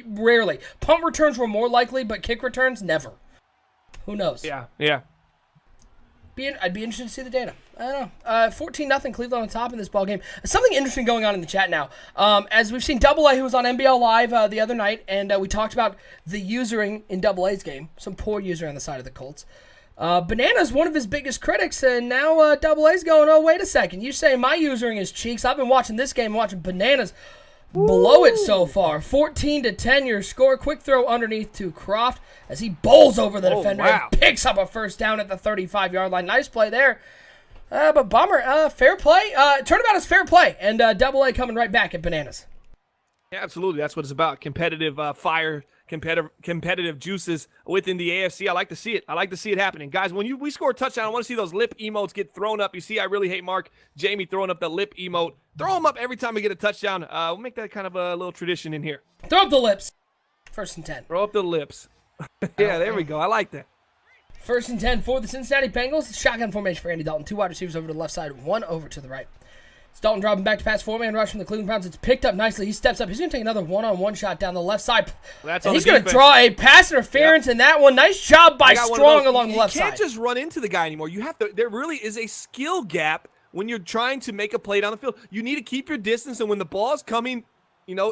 Rarely. Punt returns were more likely, but kick returns, never. Who knows? Yeah. I'd be interested to see the data. I don't know. 14-0 Cleveland on top in this ballgame. Something interesting going on in the chat now. As we've seen AA, who was on NBL Live the other night, and we talked about the usering in AA's game. Some poor user on the side of the Colts. Banana's one of his biggest critics, and now AA's going, oh, wait a second. You say my usering is cheeks. I've been watching this game, watching Bananas blow it so far. 14-10 your score. Quick throw underneath to Croft as he bowls over the defender and picks up a first down at the 35-yard line. Nice play there. But Bomber, fair play. Turnabout is fair play, and AA coming right back at Bananas. Yeah, absolutely. That's what it's about. Competitive fire, competitive juices within the AFC. I like to see it. I like to see it happening. Guys, when we score a touchdown, I want to see those lip emotes get thrown up. You see, I really hate Mark Jamie throwing up the lip emote. Throw them up every time we get a touchdown. We'll make that kind of a little tradition in here. Throw up the lips. 1st and 10. Throw up the lips. Yeah, there we go. I like that. 1st and 10 for the Cincinnati Bengals. Shotgun formation for Andy Dalton. 2 wide receivers over to the left side, 1 over to the right. It's Dalton dropping back to pass, 4-man rush from the Cleveland Browns. It's picked up nicely. He steps up. He's going to take another one-on-one shot down the left side. Well, he's going to draw a pass interference in that one. Nice job by Strong along the left side. You can't just run into the guy anymore. You have to. There really is a skill gap when you're trying to make a play down the field. You need to keep your distance, and when the ball is coming,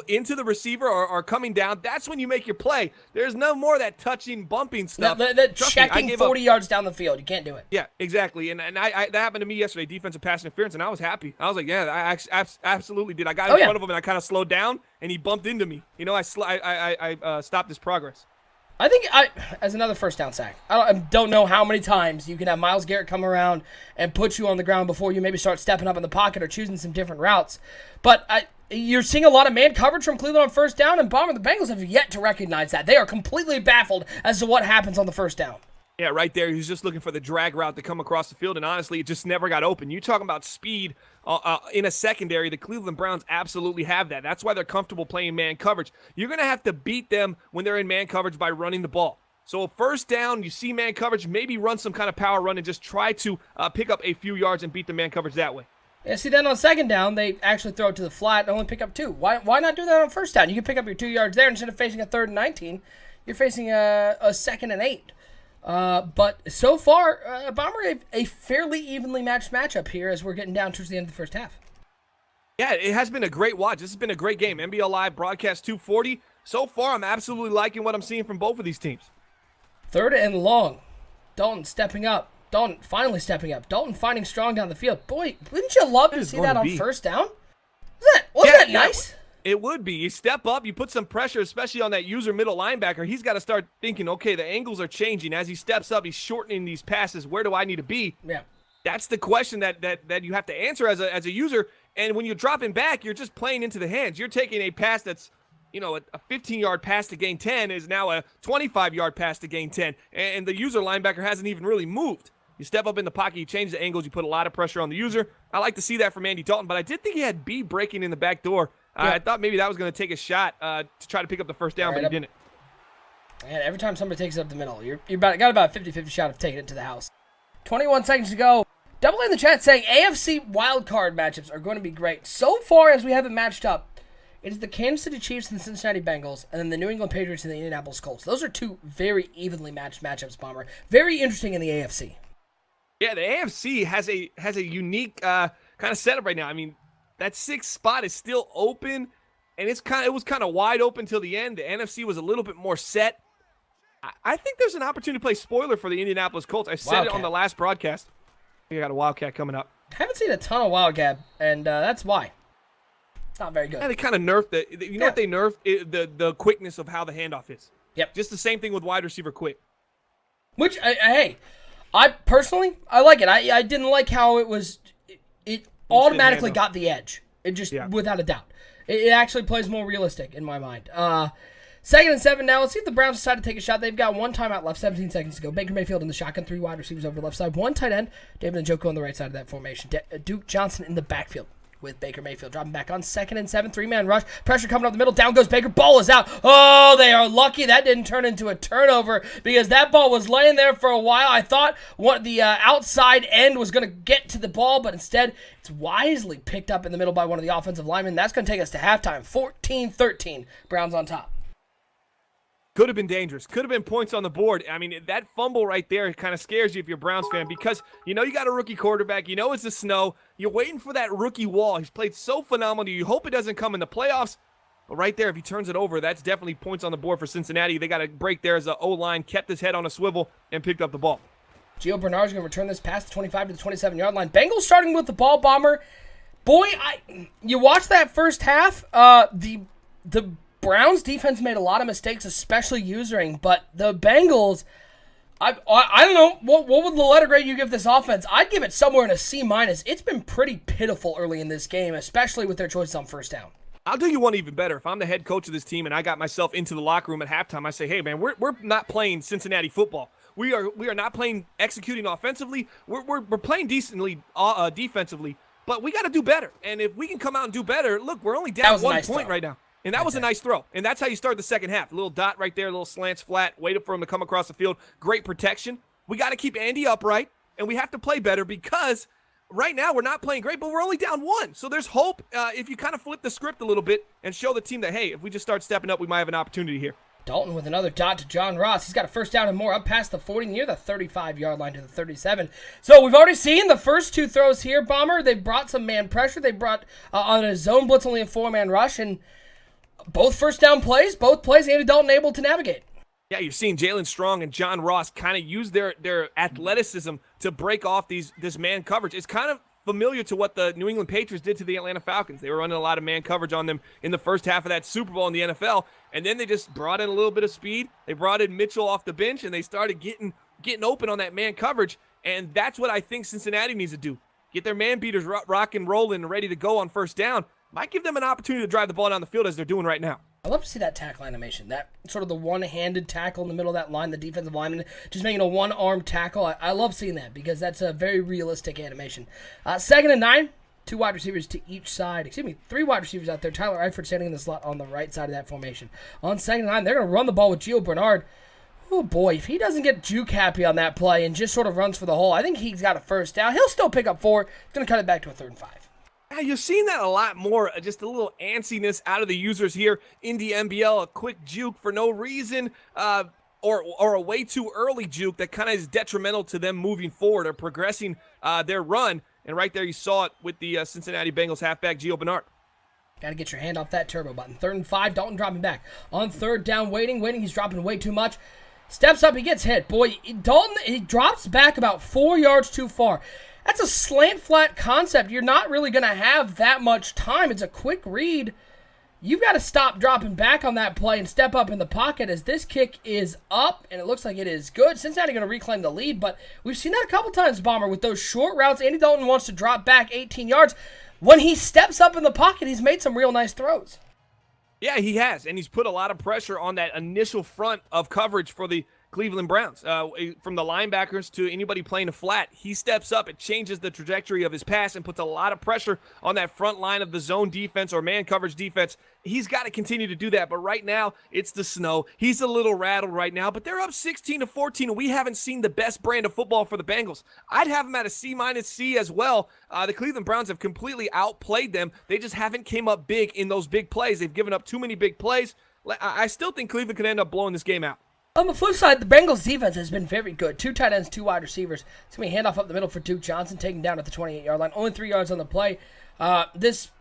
into the receiver or coming down, that's when you make your play. There's no more of that touching, bumping stuff. That checking 40 yards down the field. You can't do it. Yeah, exactly. And that happened to me yesterday, defensive pass interference, and I was happy. I was like, yeah, I absolutely did. I got in front of him, and I kind of slowed down, and he bumped into me. I stopped his progress. I think as another first down sack. I don't know how many times you can have Myles Garrett come around and put you on the ground before you maybe start stepping up in the pocket or choosing some different routes. But you're seeing a lot of man coverage from Cleveland on first down, and Bomber, the Bengals have yet to recognize that. They are completely baffled as to what happens on the first down. Yeah, right there. He's just looking for the drag route to come across the field, and honestly, it just never got open. You talking about speed in a secondary, the Cleveland Browns absolutely have that. That's why they're comfortable playing man coverage. You're going to have to beat them when they're in man coverage by running the ball. So a first down, you see man coverage, maybe run some kind of power run and just try to pick up a few yards and beat the man coverage that way. Yeah, see, then on second down, they actually throw it to the flat and only pick up 2. Why not do that on first down? You can pick up your 2 yards there instead of facing a 3rd and 19. You're facing a 2nd and 8. But so far, Bomber a fairly evenly matched matchup here as we're getting down towards the end of the first half. Yeah, it has been a great watch. This has been a great game. NBL Live broadcast 240. So far, I'm absolutely liking what I'm seeing from both of these teams. 3rd and long. Dalton stepping up. Dalton finally stepping up. Dalton finding strong down the field. Boy, wouldn't you love to see that on first down? Wasn't that nice? It would be. You step up, you put some pressure, especially on that user middle linebacker. He's got to start thinking, okay, the angles are changing. As he steps up, he's shortening these passes. Where do I need to be? Yeah. That's the question that you have to answer as a user. And when you're dropping back, you're just playing into the hands. You're taking a pass that's, a 15-yard pass to gain 10 is now a 25-yard pass to gain 10. And the user linebacker hasn't even really moved. You step up in the pocket, you change the angles, you put a lot of pressure on the user. I like to see that from Andy Dalton, but I did think he had B breaking in the back door. Yeah. I thought maybe that was going to take a shot to try to pick up the first down, but he didn't. And every time somebody takes it up the middle, you're got about a 50-50 shot of taking it to the house. 21 seconds to go. Double A in the chat saying AFC wildcard matchups are going to be great. So far as we have it matched up, it is the Kansas City Chiefs and the Cincinnati Bengals, and then the New England Patriots and the Indianapolis Colts. Those are 2 very evenly matched matchups, Bomber. Very interesting in the AFC. Yeah, the AFC has a unique kind of setup right now. I mean, that 6th spot is still open, and it was kind of wide open till the end. The NFC was a little bit more set. I think there's an opportunity to play spoiler for the Indianapolis Colts. I said it on the last broadcast. We got a Wildcat coming up. Haven't seen a ton of Wildcat, and that's why. It's not very good. Yeah, they kind of nerfed it. You know what they nerfed? The quickness of how the handoff is. Yep. Just the same thing with wide receiver quick. Which, hey, I personally like it. I didn't like how it was. It automatically got the edge. It just, without a doubt. It actually plays more realistic in my mind. 2nd and 7 now. Let's see if the Browns decide to take a shot. They've got 1 timeout left, 17 seconds to go. Baker Mayfield in the shotgun, 3 wide receivers over the left side, 1 tight end. David Njoku on the right side of that formation. Duke Johnson in the backfield with Baker Mayfield dropping back on 2nd and 7. 3-man rush. Pressure coming up the middle. Down goes Baker. Ball is out. Oh, they are lucky that didn't turn into a turnover because that ball was laying there for a while. I thought the outside end was going to get to the ball, but instead it's wisely picked up in the middle by one of the offensive linemen. That's going to take us to halftime. 14-13. Browns on top. Could have been dangerous. Could have been points on the board. I mean, that fumble right there kind of scares you if you're a Browns fan because you got a rookie quarterback. You know it's the snow. You're waiting for that rookie wall. He's played so phenomenal. You hope it doesn't come in the playoffs. But right there, if he turns it over, that's definitely points on the board for Cincinnati. They got a break there as the O-line kept his head on a swivel and picked up the ball. Gio Bernard's going to return this past the 25 to the 27-yard line. Bengals starting with the ball, Bomber. Boy, you watch that first half. The Browns defense made a lot of mistakes, especially usering, but the Bengals, I don't know, what would the letter grade you give this offense? I'd give it somewhere in a C-. It's been pretty pitiful early in this game, especially with their choices on first down. I'll do you one even better. If I'm the head coach of this team and I got myself into the locker room at halftime, I say, hey, man, we're not playing Cincinnati football. We are not playing executing offensively. We're playing decently defensively, but we got to do better. And if we can come out and do better, look, we're only down 1 point right now. And that was a nice throw. And that's how you start the second half. A little dot right there, a little slants flat, waited for him to come across the field. Great protection. We got to keep Andy upright, and we have to play better because right now we're not playing great, but we're only down 1. So there's hope if you kind of flip the script a little bit and show the team that, hey, if we just start stepping up, we might have an opportunity here. Dalton with another dot to John Ross. He's got a first down and more up past the 40, near the 35-yard line to the 37. So we've already seen the first 2 throws here, Bomber. They brought some man pressure. They brought on a zone blitz, only a 4-man rush, and both first down plays, Andy Dalton able to navigate. Yeah, you're seeing Jalen Strong and John Ross kind of use their athleticism to break off this man coverage. It's kind of familiar to what the New England Patriots did to the Atlanta Falcons. They were running a lot of man coverage on them in the first half of that Super Bowl in the NFL, and then they just brought in a little bit of speed. They brought in Mitchell off the bench, and they started getting open on that man coverage, and that's what I think Cincinnati needs to do. Get their man beaters rock and rolling and ready to go on first down. Might give them an opportunity to drive the ball down the field as they're doing right now. I love to see that tackle animation, that sort of the one-handed tackle in the middle of that line, the defensive lineman just making a one-arm tackle. I love seeing that because that's a very realistic animation. 2nd and 9, 2 wide receivers to each side. 3 wide receivers out there. Tyler Eifert standing in the slot on the right side of that formation. On 2nd and 9, they're going to run the ball with Gio Bernard. Oh boy, if he doesn't get juke happy on that play and just sort of runs for the hole, I think he's got a first down. He'll still pick up 4. He's going to cut it back to a 3rd and 5. Yeah, you're seeing that a lot more, just a little antsiness out of the users here in the NBL, a quick juke for no reason, or a way too early juke that kind of is detrimental to them moving forward or progressing their run. And right there you saw it with the Cincinnati Bengals halfback, Gio Bernard. Got to get your hand off that turbo button. 3rd and 5, Dalton dropping back. On 3rd down, waiting, he's dropping way too much. Steps up, he gets hit. Boy, Dalton, he drops back about 4 yards too far. That's a slant flat concept. You're not really going to have that much time. It's a quick read. You've got to stop dropping back on that play and step up in the pocket as this kick is up, and it looks like it is good. Cincinnati going to reclaim the lead, but we've seen that a couple times, Bomber, with those short routes. Andy Dalton wants to drop back 18 yards. When he steps up in the pocket, he's made some real nice throws. Yeah, he has, and he's put a lot of pressure on that initial front of coverage for the Cleveland Browns. From the linebackers to anybody playing a flat, he steps up. It changes the trajectory of his pass and puts a lot of pressure on that front line of the zone defense or man coverage defense. He's got to continue to do that, but right now, it's the snow. He's a little rattled right now, but they're up 16-14, and we haven't seen the best brand of football for the Bengals. I'd have them at a C-C as well. The Cleveland Browns have completely outplayed them. They just haven't came up big in those big plays. They've given up too many big plays. I still think Cleveland could end up blowing this game out. On the flip side, the Bengals defense has been very good. 2 tight ends, 2 wide receivers. It's going to be handoff up the middle for Duke Johnson, taken down at the 28-yard line. Only 3 yards on the play. This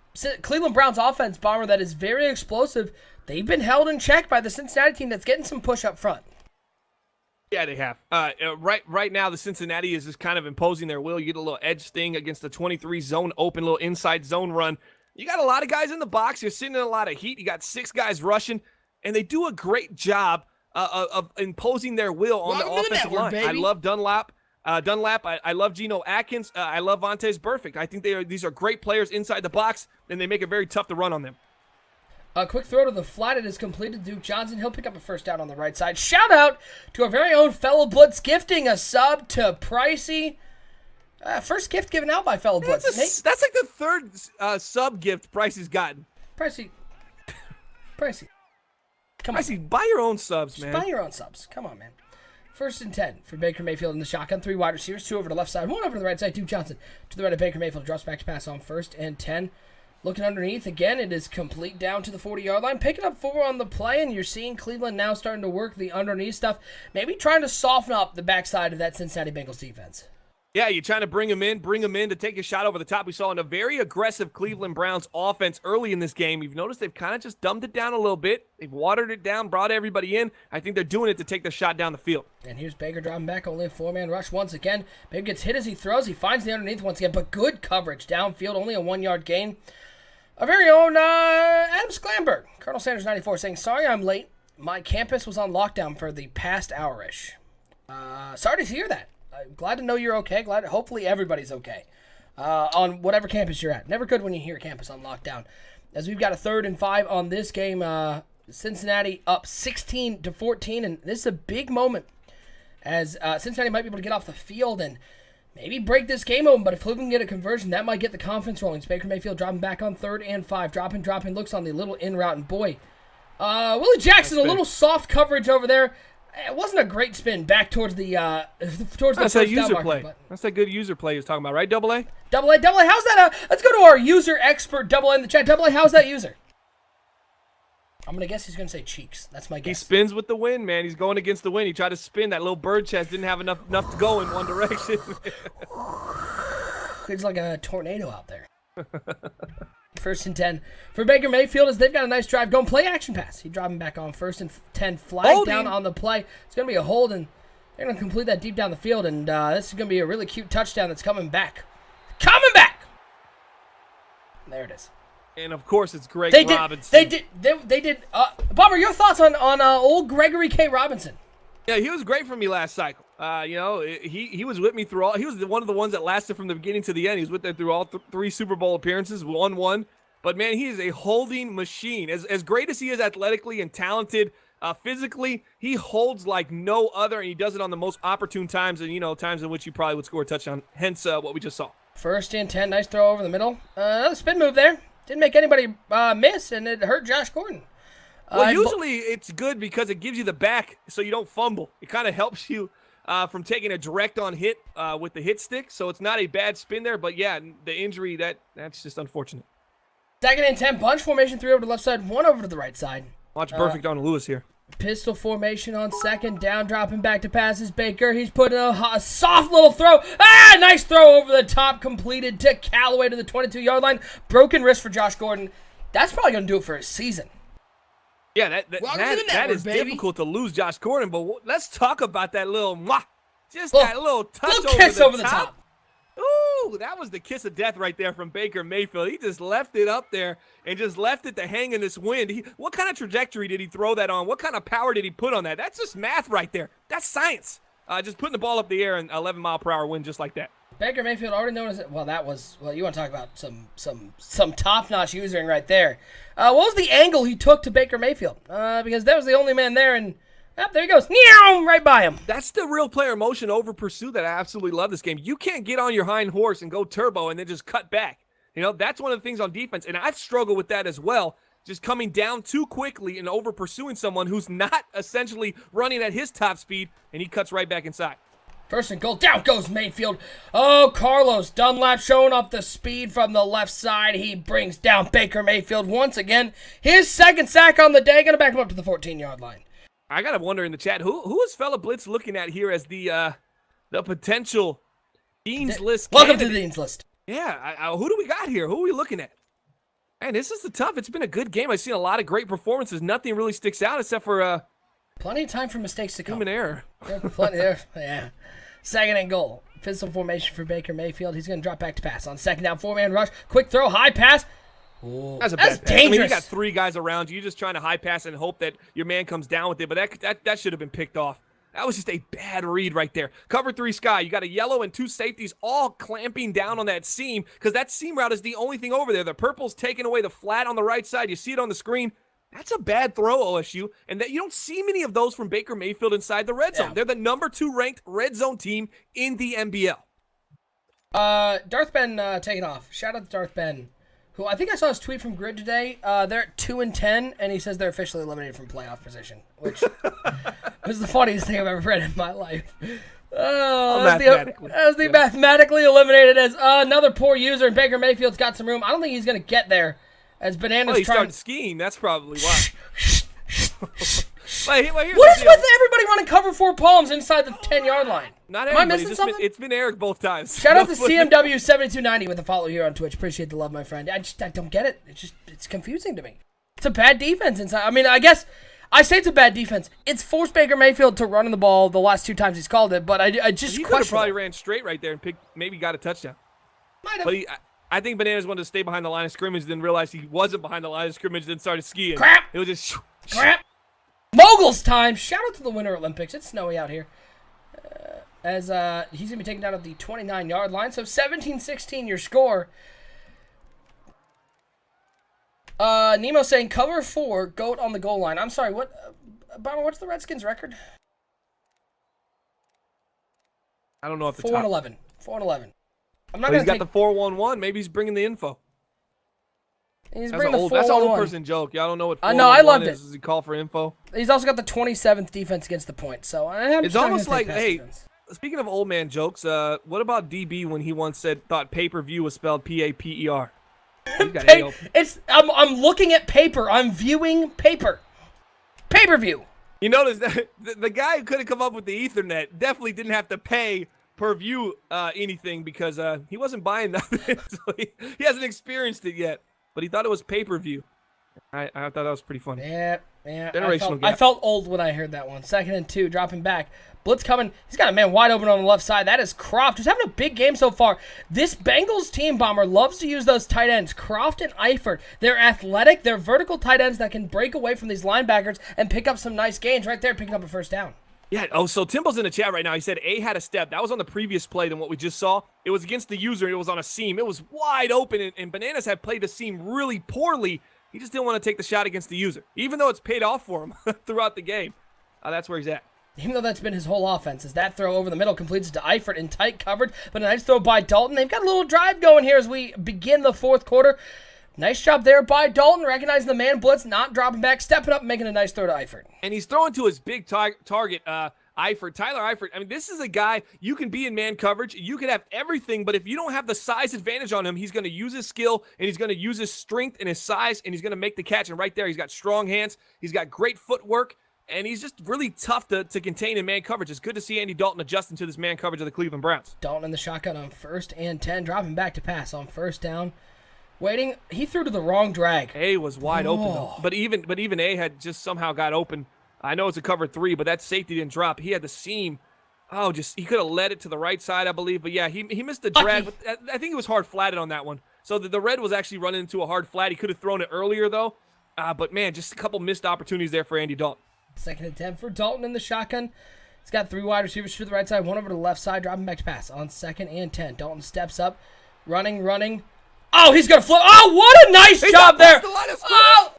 Cleveland Browns offense, Bomber, that is very explosive. They've been held in check by the Cincinnati team that's getting some push up front. Yeah, they have. Right now, the Cincinnati is just kind of imposing their will. You get a little edge sting against the 23 zone open, little inside zone run. You got a lot of guys in the box. You're sitting in a lot of heat. You got 6 guys rushing, and they do a great job of imposing their will on the offensive line. Baby. I love Dunlap. I love Geno Atkins. I love Vontaze Burfict. I think these are great players inside the box, and they make it very tough to run on them. A quick throw to the flat. It is completed. Duke Johnson. He'll pick up a first down on the right side. Shout out to our very own Fellow Blitz gifting a sub to Pricey. First gift given out by Fellow Blitz. That's like the 3rd sub gift Pricey's gotten. Pricey. Come on. Pricey, buy your own subs, man. Just buy your own subs. Come on, man. 1st and 10 for Baker Mayfield in the shotgun. 3 wide receivers, 2 over to the left side, 1 over to the right side. Duke Johnson to the right of Baker Mayfield. Drops back to pass on 1st and 10. Looking underneath. Again, it is complete down to the 40-yard line. Picking up 4 on the play, and you're seeing Cleveland now starting to work the underneath stuff. Maybe trying to soften up the backside of that Cincinnati Bengals defense. Yeah, you're trying to bring him in to take a shot over the top. We saw in a very aggressive Cleveland Browns offense early in this game. You've noticed they've kind of just dumbed it down a little bit. They've watered it down, brought everybody in. I think they're doing it to take the shot down the field. And here's Baker dropping back, only a 4-man rush once again. Baker gets hit as he throws. He finds the underneath once again, but good coverage downfield, only a 1-yard gain. Our very own Adam Sklamberg, Colonel Sanders 94, saying, "Sorry I'm late. My campus was on lockdown for the past hour-ish." Sorry to hear that. Glad to know you're okay. Hopefully everybody's okay on whatever campus you're at. Never good when you hear campus on lockdown. As we've got a 3rd and 5 on this game, Cincinnati up 16-14, and this is a big moment as Cincinnati might be able to get off the field and maybe break this game open, but if Cleveland can get a conversion, that might get the confidence rolling. Baker Mayfield dropping back on 3rd and 5. Dropping, looks on the little in route, and boy, Willie Jackson, a little soft coverage over there. It wasn't a great spin back towards the That's that user play. That's that good user play he was talking about, right, Double A? Double A, how's that? Let's go to our user expert, Double A, in the chat. Double A, how's that user? I'm going to guess he's going to say cheeks. That's my guess. He spins with the wind, man. He's going against the wind. He tried to spin. That little bird chest didn't have enough to go in one direction. It's like a tornado out there. 1st and 10 for Baker Mayfield as they've got a nice drive going. Play action pass. He dropping back on 1st and 10. Flag down on the play. It's going to be a hold, and they're going to complete that deep down the field, and this is going to be a really cute touchdown that's coming back. Coming back! There it is. And of course, it's Greg They did. Robinson. They did. Bummer, your thoughts on old Gregory K. Robinson? Yeah, he was great for me last cycle. He was with me through all. He was one of the ones that lasted from the beginning to the end. He was with there through all three Super Bowl appearances, won one. But man, he is a holding machine. As great as he is athletically and talented, physically, he holds like no other, and he does it on the most opportune times, and times in which you probably would score a touchdown. Hence, what we just saw. First and 10, nice throw over the middle. Another spin move there. Didn't make anybody miss, and it hurt Josh Gordon. Well, usually it's good because it gives you the back so you don't fumble. It kind of helps you from taking a direct on hit with the hit stick, so it's not a bad spin there. But yeah, the injury, that's just unfortunate. Second and 10, bunch formation, 3 over to the left side, 1 over to the right side. Watch perfect on Lewis here. Pistol formation on second down, dropping back to passes. Baker, he's putting a soft little throw. Nice throw over the top, completed to Callaway to the 22-yard line. Broken wrist for Josh Gordon. That's probably going to do it for his season. Yeah, that is difficult to lose Josh Gordon, but let's talk about that little that little touch over the top. Ooh, that was the kiss of death right there from Baker Mayfield. He just left it up there and just left it to hang in this wind. What kind of trajectory did he throw that on? What kind of power did he put on that? That's just math right there. That's science. Just putting the ball up the air and 11-mile-per-hour wind just like that. Baker Mayfield already known as it. Well, you want to talk about some top-notch usering right there. What was the angle he took to Baker Mayfield? Because that was the only man there, and there he goes. Right by him. That's the real player motion over pursuit that I absolutely love this game. You can't get on your hind horse and go turbo and then just cut back. That's one of the things on defense, and I've struggled with that as well. Just coming down too quickly and over pursuing someone who's not essentially running at his top speed, and he cuts right back inside. First and goal, down goes Mayfield. Oh, Carlos Dunlap showing off the speed from the left side. He brings down Baker Mayfield once again. His second sack on the day, going to back him up to the 14-yard line. I got to wonder in the chat, who is Fella Blitz looking at here as the potential Dean's List Welcome candidate? to the Dean's List. Yeah, who do we got here? Who are we looking at? Man, this is tough. It's been a good game. I've seen a lot of great performances. Nothing really sticks out except for plenty of time for mistakes to come. Human error. Plenty there. Yeah. Second and goal. Pistol formation for Baker Mayfield. He's going to drop back to pass. On second down, 4-man rush. Quick throw, high pass. Ooh, that's dangerous. I mean, you got 3 guys around you. You're just trying to high pass and hope that your man comes down with it. But that should have been picked off. That was just a bad read right there. Cover 3 Sky. You got a yellow and 2 safeties all clamping down on that seam because that seam route is the only thing over there. The purple's taking away the flat on the right side. You see it on the screen. That's a bad throw, OSU, and that you don't see many of those from Baker Mayfield inside the red zone. They're the number 2 ranked red zone team in the NBL. Darth Ben taking off. Shout out to Darth Ben, who I think I saw his tweet from Grid today. They're at 2-10, and he says they're officially eliminated from playoff position, which was the funniest thing I've ever read in my life. As the mathematically eliminated as another poor user, and Baker Mayfield's got some room. I don't think he's going to get there. As Bananas started skiing, that's probably why. What is with everybody running cover 4 palms inside the 10-yard line? Not everybody. Am I missing something? It's been Eric both times. Shout out to CMW7290 with a follow here on Twitch. Appreciate the love, my friend. I don't get it. It's confusing to me. It's a bad defense inside. I mean, I guess I say it's a bad defense. It's forced Baker Mayfield to run the ball the last 2 times he's called it, but I just he could have probably ran straight right there and maybe got a touchdown. Might have. But I think Bananas wanted to stay behind the line of scrimmage, then realized he wasn't behind the line of scrimmage, then started skiing. Crap! It was just crap. Moguls time. Shout out to the Winter Olympics. It's snowy out here. As he's going to be taken down at the 29-yard line. So 17-16 your score. Nemo saying cover 4, goat on the goal line. I'm sorry, what's the Redskins record? I don't know if the 4-11. 4-11. I'm not he's got the 4-1-1. Maybe he's bringing the info. He's that's an old person joke. Y'all don't know what 4-1-1 no, I loved is. Does he call for info? He's also got the 27th defense against the point. So it's almost like, hey, speaking of old man jokes, what about DB when he once thought pay-per-view was spelled P-A-P-E-R? I'm looking at paper. I'm viewing paper. Pay-per-view. You notice that the guy who could have come up with the Ethernet definitely didn't have to pay per view anything because he wasn't buying nothing. So he hasn't experienced it yet, but he thought it was pay-per-view. I thought that was pretty funny. Yeah, Yeah, Generational I gap. felt old when I heard that one. 2nd and 2, dropping back. Blitz coming. He's got a man wide open on the left side. That is Croft, who's having a big game so far. This Bengals team, Bomber, loves to use those tight ends, Croft and Eifert. They're athletic. They're vertical tight ends that can break away from these linebackers and pick up some nice gains right there, picking up a first down. Yeah, oh, so Timbo's in the chat right now. He said A had a step. That was on the previous play than what we just saw. It was against the user. It was on a seam. It was wide open, and Bananas had played the seam really poorly. He just didn't want to take the shot against the user, even though it's paid off for him throughout the game. That's where he's at. Even though that's been his whole offense, as that throw over the middle completes to Eifert in tight coverage, but a nice throw by Dalton. They've got a little drive going here as we begin the 4th quarter. Nice job there by Dalton, recognizing the man blitz, not dropping back, stepping up, making a nice throw to Eifert. And he's throwing to his big target, Eifert, Tyler Eifert. I mean, this is a guy, you can be in man coverage, you can have everything, but if you don't have the size advantage on him, he's going to use his skill, and he's going to use his strength and his size, and he's going to make the catch. And right there, he's got strong hands, he's got great footwork, and he's just really tough to contain in man coverage. It's good to see Andy Dalton adjusting to this man coverage of the Cleveland Browns. Dalton in the shotgun on 1st and 10, dropping back to pass on 1st down. Waiting, he threw to the wrong drag. A was wide open, though. But even A had just somehow got open. I know it's a cover 3, but that safety didn't drop. He had the seam. Oh, he could have led it to the right side, I believe. But yeah, he missed the drag. But I think he was hard flatted on that one. So the red was actually running into a hard flat. He could have thrown it earlier, though. But man, just a couple missed opportunities there for Andy Dalton. 2nd and 10 for Dalton in the shotgun. He's got 3 wide receivers to the right side, 1 over to the left side, dropping back to pass on 2nd and 10. Dalton steps up, running. Oh, he's going to flip. Oh, what a nice job there. Oh,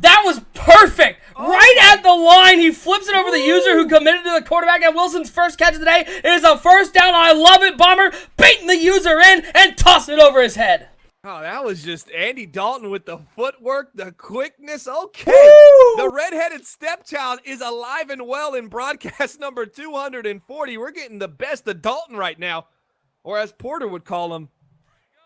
that was perfect. Right at the line, he flips it over the user who committed to the quarterback, and Wilson's first catch of the day. It is a first down. I love it, Bomber. Beating the user in and tossing it over his head. Oh, that was just Andy Dalton with the footwork, the quickness. Okay. Woo! The redheaded stepchild is alive and well in broadcast number 240. We're getting the best of Dalton right now, or as Porter would call him.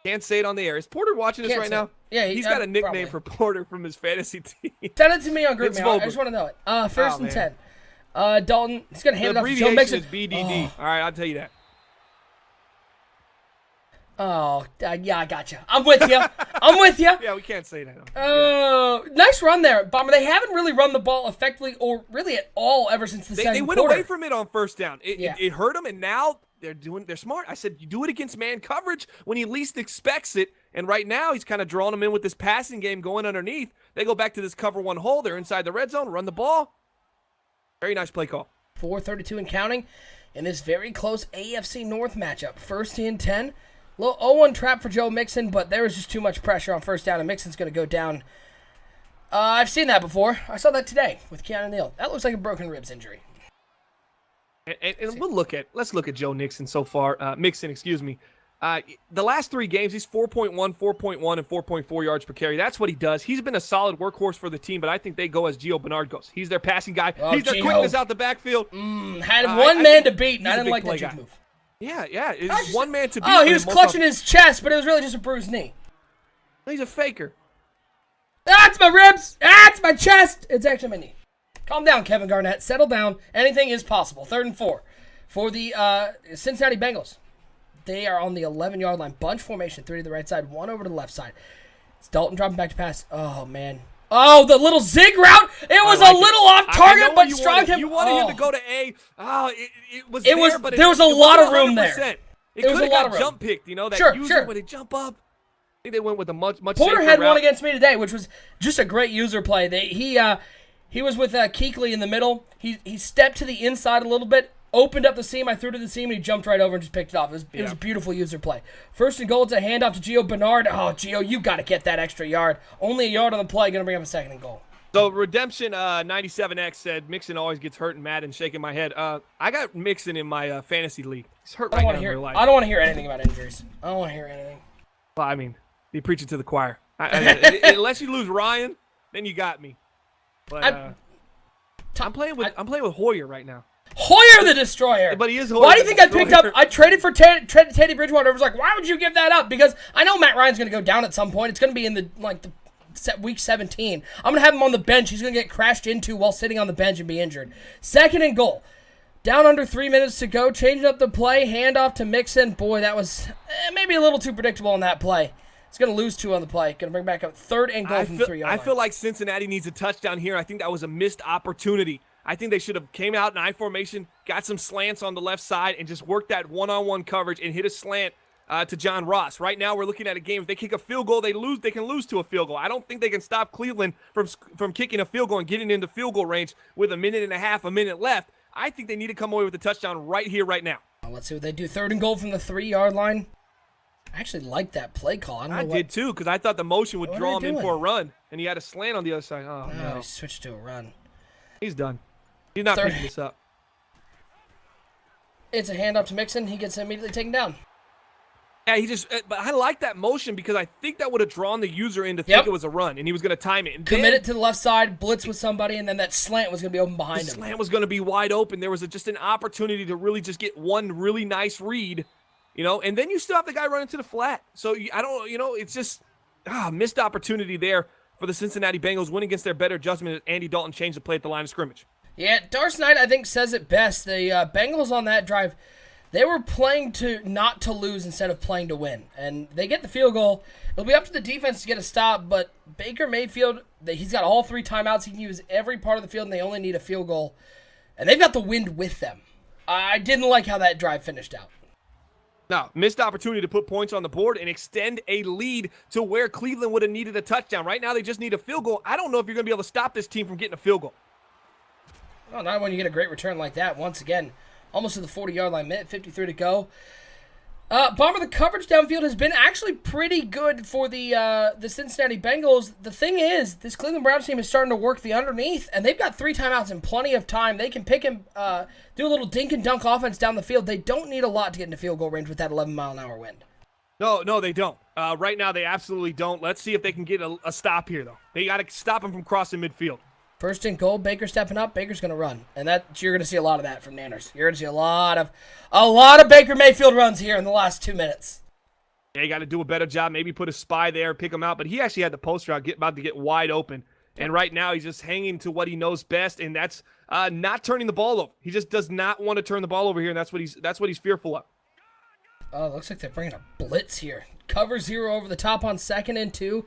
Can't say it on the air. Is Porter watching this right now? Yeah, he's got a nickname for Porter from his fantasy team. Send it to me on group mail. I just want to know it. 1st and 10. Dalton, he's going to hand it off to Joe Mixon. The abbreviation is BDD. All right, I'll tell you that. Oh, yeah, I got you. I'm with you. Yeah, we can't say that. Oh, nice run there, Bomber. They haven't really run the ball effectively or really at all ever since the second quarter. They went away from it on 1st down. It hurt them, and now they're smart. I said, you do it against man coverage when he least expects it, and right now he's kind of drawing them in with this passing game going underneath. They go back to this cover 1 hole. They're inside the red zone, run the ball. Very nice play call. 4:32 and counting in this very close AFC North matchup. 1st and 10. Little 0-1 trap for Joe Mixon, but there was just too much pressure on 1st down, and Mixon's going to go down. I've seen that before. I saw that today with Keanu Neal. That looks like a broken ribs injury. And let's look at Joe Mixon so far. Mixon, excuse me. The last 3 games, he's 4.1, 4.1, and 4.4 yards per carry. That's what he does. He's been a solid workhorse for the team, but I think they go as Gio Bernard goes. He's their passing guy. He's their quickness out the backfield. Had one man to beat, and I didn't like that juke move. Yeah. It's one man to beat. Oh, he was clutching his chest, but it was really just a bruised knee. He's a faker. That's my ribs. That's my chest. It's actually my knee. Calm down, Kevin Garnett. Settle down. Anything is possible. 3rd and 4 for the Cincinnati Bengals. They are on the 11-yard line. Bunch formation. 3 to the right side, 1 over to the left side. It's Dalton dropping back to pass. Oh, man. Oh, the little zig route. It was a little off target, but strong him. You wanted him to go to A. Oh, it was but there was a lot of room there. It was a lot of jump picked, that user when they jump up. I think they went with a much Porter had route. One against me today, which was just a great user play. He was with Kuechly in the middle. He stepped to the inside a little bit, opened up the seam. I threw to the seam, and he jumped right over and just picked it off. It was a beautiful user play. 1st and goal, it's a handoff to Gio Bernard. Oh, Gio, you got to get that extra yard. Only a yard on the play, going to bring up a 2nd and goal. So Redemption 97X said Mixon always gets hurt and mad and shaking my head. I got Mixon in my fantasy league. He's hurt right now in real life. I don't want to hear anything about injuries. I don't want to hear anything. Well, I mean, you preach it to the choir. Unless you lose Ryan, then you got me. But I'm playing with Hoyer right now. Hoyer the Destroyer. But he is Hoyer. Why do you think I picked up? I traded for Teddy Bridgewater. I was like, why would you give that up? Because I know Matt Ryan's going to go down at some point. It's going to be in the week 17. I'm going to have him on the bench. He's going to get crashed into while sitting on the bench and be injured. 2nd and goal. Down under 3 minutes to go. Changing up the play. Handoff to Mixon. Boy, that was maybe a little too predictable on that play. It's going to lose 2 on the play. Going to bring back up 3rd and goal from the 3-yard line. I feel like Cincinnati needs a touchdown here. I think that was a missed opportunity. I think they should have came out in I formation, got some slants on the left side, and just worked that one-on-one coverage and hit a slant to John Ross. Right now, we're looking at a game. If they kick a field goal, they can lose to a field goal. I don't think they can stop Cleveland from kicking a field goal and getting into field goal range with a minute and a half, a minute left. I think they need to come away with a touchdown right here, right now. Let's see what they do. 3rd and goal from the 3-yard line. I actually like that play call. I did too, because I thought the motion would draw him in for a run, and he had a slant on the other side. Oh, no. He switched to a run. He's done. He's not picking this up. It's a handoff to Mixon. He gets immediately taken down. Yeah, but I like that motion because I think that would have drawn the user in to think it was a run, and he was going to time it. And commit it to the left side, blitz with somebody, and then that slant was going to be open behind him. The slant was going to be wide open. There was just an opportunity to really just get one really nice read, and then you still have the guy running to the flat. So it's just missed opportunity there for the Cincinnati Bengals. Win against their better judgment as Andy Dalton changed the play at the line of scrimmage. Yeah, Darce Knight, I think, says it best. The Bengals on that drive, they were playing not to lose instead of playing to win. And they get the field goal. It'll be up to the defense to get a stop, but Baker Mayfield, he's got all 3 timeouts. He can use every part of the field, and they only need a field goal. And they've got the wind with them. I didn't like how that drive finished out. No, missed opportunity to put points on the board and extend a lead to where Cleveland would have needed a touchdown. Right now, they just need a field goal. I don't know if you're going to be able to stop this team from getting a field goal. Well, not when you get a great return like that. Once again, almost to the 40-yard line, minute 53 to go. Bomber, the coverage downfield has been actually pretty good for the Cincinnati Bengals. The thing is, this Cleveland Browns team is starting to work the underneath, and they've got 3 timeouts and plenty of time. They can pick and do a little dink and dunk offense down the field. They don't need a lot to get into field goal range with that 11-mile-an-hour wind. No, they don't. Right now, they absolutely don't. Let's see if they can get a stop here, though. They got to stop them from crossing midfield. 1st and goal, Baker stepping up. Baker's going to run, and you're going to see a lot of that from Nanners. You're going to see a lot of Baker Mayfield runs here in the last 2 minutes. Yeah, you got to do a better job. Maybe put a spy there, pick him out. But he actually had the poster out, about to get wide open. And right now, he's just hanging to what he knows best, and that's not turning the ball over. He just does not want to turn the ball over here, and that's what he's fearful of. Oh, looks like they're bringing a blitz here. Cover 0 over the top on 2nd and 2.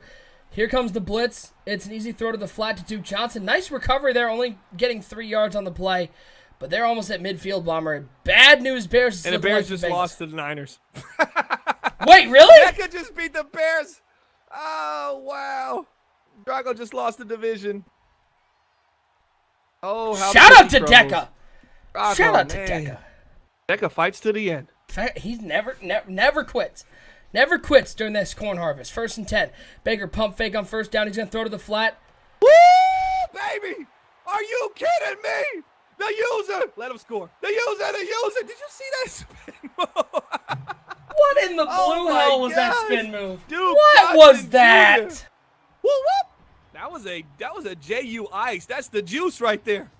Here comes the blitz. It's an easy throw to the flat to Duke Johnson. Nice recovery there, only getting 3 yards on the play. But they're almost at midfield, Bomber. Bad news, Bears. And the Bears just lost to the Niners. Wait, really? Deca just beat the Bears. Oh, wow. Drago just lost the division. Oh, how shout out to Deca. Shout out to Deca. Deca fights to the end. He's never quits. Never quits during this corn harvest. 1st and 10. Baker pump fake on 1st down. He's going to throw to the flat. Woo, baby! Are you kidding me? The user! Let him score. The user! Did you see that spin move? What in the blue hell was that spin move? Dude, what was that? Jr. Whoop! That was a JU ice. That's the juice right there.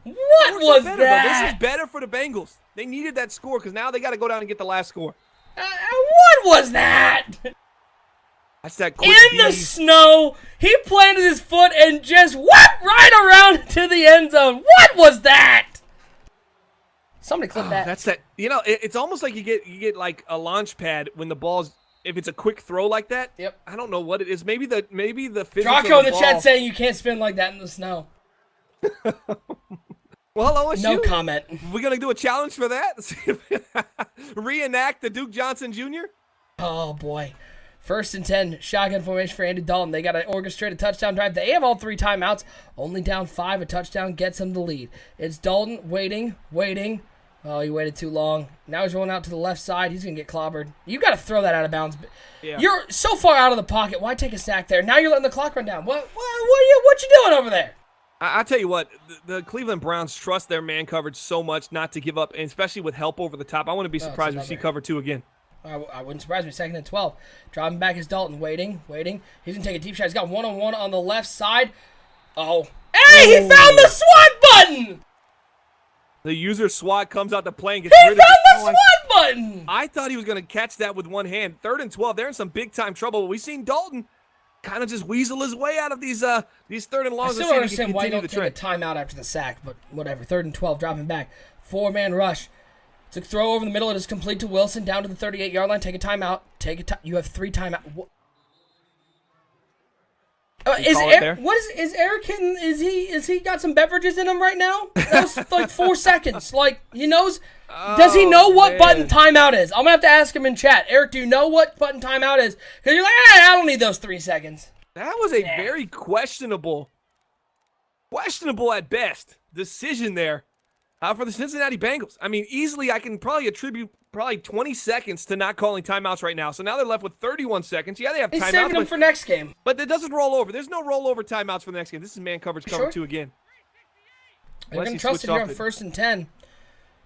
What was that? Though? This is better for the Bengals. They needed that score because now they got to go down and get the last score. What was that? That's that quick in the snow. He planted his foot and just whooped right around to the end zone. What was that? Somebody clip that. That's that. It's almost like you get like a launch pad when the ball's, if it's a quick throw like that. Yep. I don't know what it is. Maybe the physics Draco of in the chat saying you can't spin like that in the snow. Well, OSU. No comment. We're going to do a challenge for that? Reenact the Duke Johnson Jr.? Oh, boy. 1st and 10, shotgun formation for Andy Dalton. They got to orchestrate a touchdown drive. They have all 3 timeouts. Only down 5. A touchdown gets them the lead. It's Dalton waiting. Oh, he waited too long. Now he's rolling out to the left side. He's going to get clobbered. You got to throw that out of bounds. Yeah. You're so far out of the pocket. Why take a sack there? Now you're letting the clock run down. What you doing over there? I tell you what, the Cleveland Browns trust their man coverage so much not to give up, and especially with help over the top. I wouldn't be surprised if we see cover 2 again. I wouldn't surprise me. 2nd and 12. Dropping back is Dalton. Waiting. He's going to take a deep shot. He's got one-on-one on the left side. Oh. Hey, he found the SWAT button! The user SWAT comes out to play and gets rid of it. He found the SWAT button! I thought he was going to catch that with one hand. 3rd and 12. They're in some big-time trouble. We've seen Dalton kind of just weasel his way out of these 3rd and longs. I still don't understand why you don't take a timeout after the sack, but whatever. 3rd and 12, dropping back. 4-man rush. It's a throw over the middle. It is complete to Wilson, down to the 38-yard line. Take a timeout. You have 3 timeouts. Is Eric hitting? Is he got some beverages in him right now? That was like 4 seconds. Like he knows. Does he know what button timeout is? I'm gonna have to ask him in chat. Eric, do you know what button timeout is? Because you're like, I don't need those 3 seconds. That was a very questionable at best decision there for the Cincinnati Bengals. I mean, easily I can probably attribute 20 seconds to not calling timeouts right now. So now they're left with 31 seconds. Yeah, they have timeouts. He's saving them for next game. But it doesn't roll over. There's no rollover timeouts for the next game. This is man coverage cover 2 again. They're going to trust it here on 1st and 10.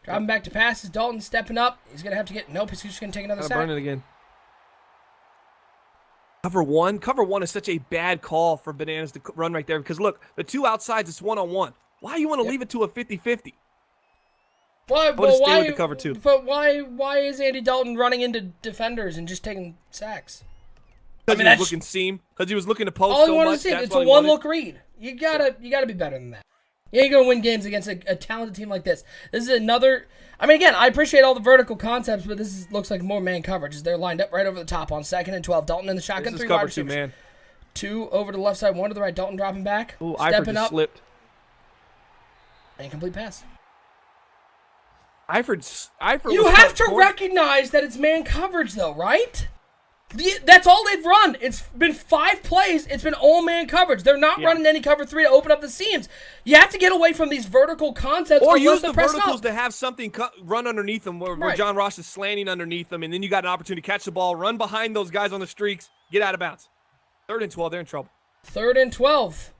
Driving back to passes. Dalton stepping up. He's going to have to get... Nope, he's just going to take another sack. Burn it again. Cover one. Cover one is such a bad call for Bananas to run right there. Because, look, the 2 outsides, it's 1-on-1. Why do you want to leave it to a 50-50? Why? Stay with the cover 2. But why is Andy Dalton running into defenders and just taking sacks? Because he was looking seam. Because he was looking to post all so he wanted much. To see. It's a one-look read. You gotta be better than that. You ain't gonna win games against a talented team like this. This is another. I mean, again, I appreciate all the vertical concepts, but this looks like more man coverage as they're lined up right over the top on 2nd and 12. Dalton in the shotgun. This is 3 cover wide 2, receivers. man. 2 over to the left side, 1 to the right. Dalton dropping back. Ooh, stepping Eifert up. Slipped. Incomplete pass. Eifert. You have to recognize that it's man coverage, though, right? That's all they've run. It's been 5 plays. It's been all man coverage. They're not running any cover 3 to open up the seams. You have to get away from these vertical concepts. Or use the verticals to have something run underneath them where Right. John Ross is slanting underneath them, and then you got an opportunity to catch the ball, run behind those guys on the streaks, get out of bounds. 3rd and 12, they're in trouble. 3rd and 12.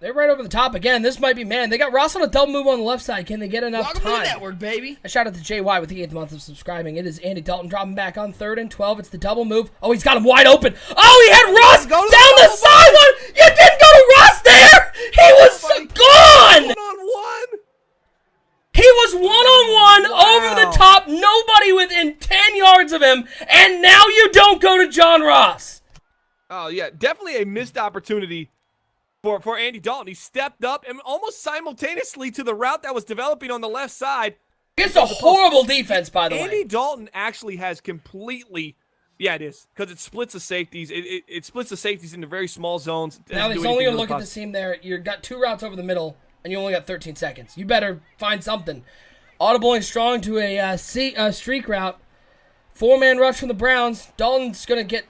They're right over the top again. This might be man. They got Ross on a double move on the left side. Can they get enough Welcome time? to the network, baby. A shout out to JY with the 8th month of subscribing. It is Andy Dalton dropping back on 3rd and 12. It's the double move. Oh, he's got him wide open. Oh, he had Ross down the sideline. You didn't go to Ross there. He was gone. 1-on-1. He was 1-on-1 over the top. Nobody within 10 yards of him. And now you don't go to John Ross. Oh, yeah, definitely a missed opportunity for Andy Dalton. He stepped up and almost simultaneously to the route that was developing on the left side. It's a horrible defense, by the way. Andy Dalton actually has completely, yeah, it is, because it splits the safeties. It splits the safeties into very small zones. Now he's only going to look at the seam there. You've got 2 routes over the middle, and you only got 13 seconds. You better find something. Audibling strong to a streak route. 4-man rush from the Browns. Dalton's going to get...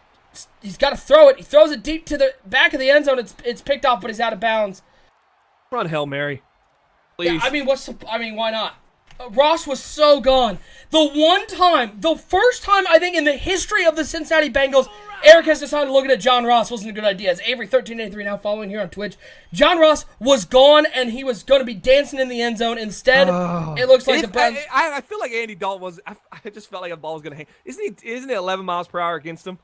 He's got to throw it. He throws it deep to the back of the end zone. It's picked off, but he's out of bounds. Run Hail Mary. Please. Yeah, I mean, why not? Ross was so gone. The first time I think in the history of the Cincinnati Bengals, Eric has decided looking at John Ross wasn't a good idea. It's Avery 1383 now following here on Twitch. John Ross was gone, and he was going to be dancing in the end zone. Instead, it looks like the Browns... I feel like Andy Dalton was... I just felt like the ball was going to hang. Isn't it 11 miles per hour against him?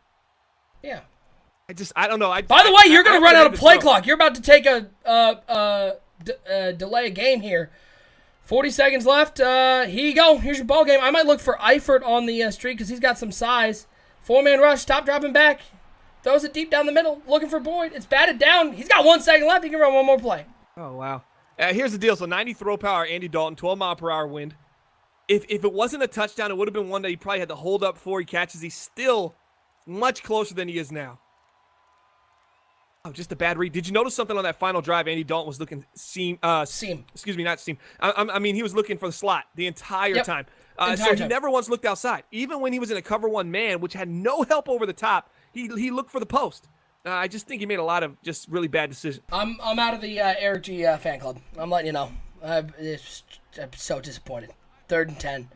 Yeah. I don't know. By the way, you're going to run out of play clock. You're about to take a delay a game here. 40 seconds left. Here you go. Here's your ball game. I might look for Eifert on the street because he's got some size. 4-man rush. Stop dropping back. Throws it deep down the middle. Looking for Boyd. It's batted down. He's got 1 second left. He can run one more play. Oh, wow. Here's the deal. So 90 throw power, Andy Dalton, 12 mile per hour wind. If it wasn't a touchdown, it would have been one that he probably had to hold up before he catches. He's still much closer than he is now. Oh, just a bad read. Did you notice something on that final drive? Andy Dalton was looking seam. Excuse me, not seam. I mean, he was looking for the slot the entire time. So he never once looked outside. Even when he was in a cover 1 man, which had no help over the top, he looked for the post. I just think he made a lot of just really bad decisions. I'm out of the Eric G fan club. I'm letting you know. I'm so disappointed. 3rd and 10.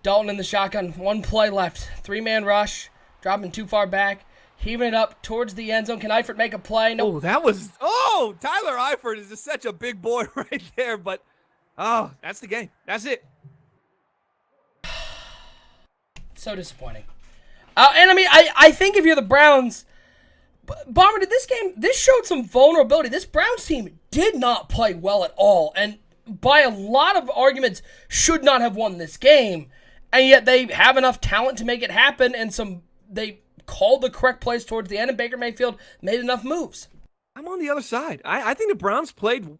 Dalton in the shotgun. 1 play left. 3-man rush. Dropping too far back. Heaving it up towards the end zone. Can Eifert make a play? No. Oh, that was... Oh, Tyler Eifert is just such a big boy right there. But, oh, that's the game. That's it. So disappointing. And, I mean, I think if you're the Browns... Bomber, this showed some vulnerability. This Browns team did not play well at all. And by a lot of arguments, should not have won this game. And yet they have enough talent to make it happen. And they called the correct plays towards the end, and Baker Mayfield made enough moves. I'm on the other side. I think the Browns played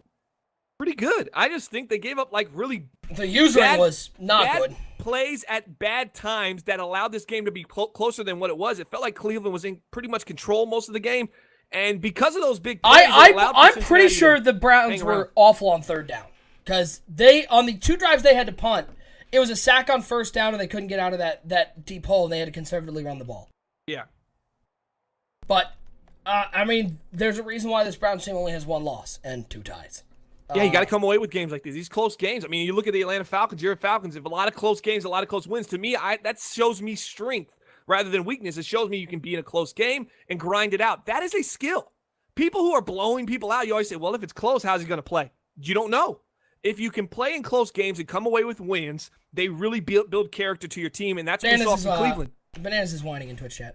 pretty good. I just think they gave up really the usering was not good. Plays at bad times that allowed this game to be closer than what it was. It felt like Cleveland was in pretty much control most of the game, And because of those big plays, it allowed for I'm pretty Cincinnati sure to the Browns hang around. were awful on third down because they on the 2 drives they had to punt, it was a sack on first down and they couldn't get out of that deep hole and they had to conservatively run the ball. Yeah. But I mean, there's a reason why this Browns team only has 1 loss and 2 ties. Yeah, you got to come away with games like these close games. I mean, you look at the Atlanta Falcons, you're Falcons, have a lot of close games, a lot of close wins. To me, that shows me strength rather than weakness. It shows me you can be in a close game and grind it out. That is a skill. People who are blowing people out, you always say, well, if it's close, how's he going to play? You don't know. If you can play in close games and come away with wins, they really build character to your team, and that's what we saw from Cleveland. Bananas is whining in Twitch chat.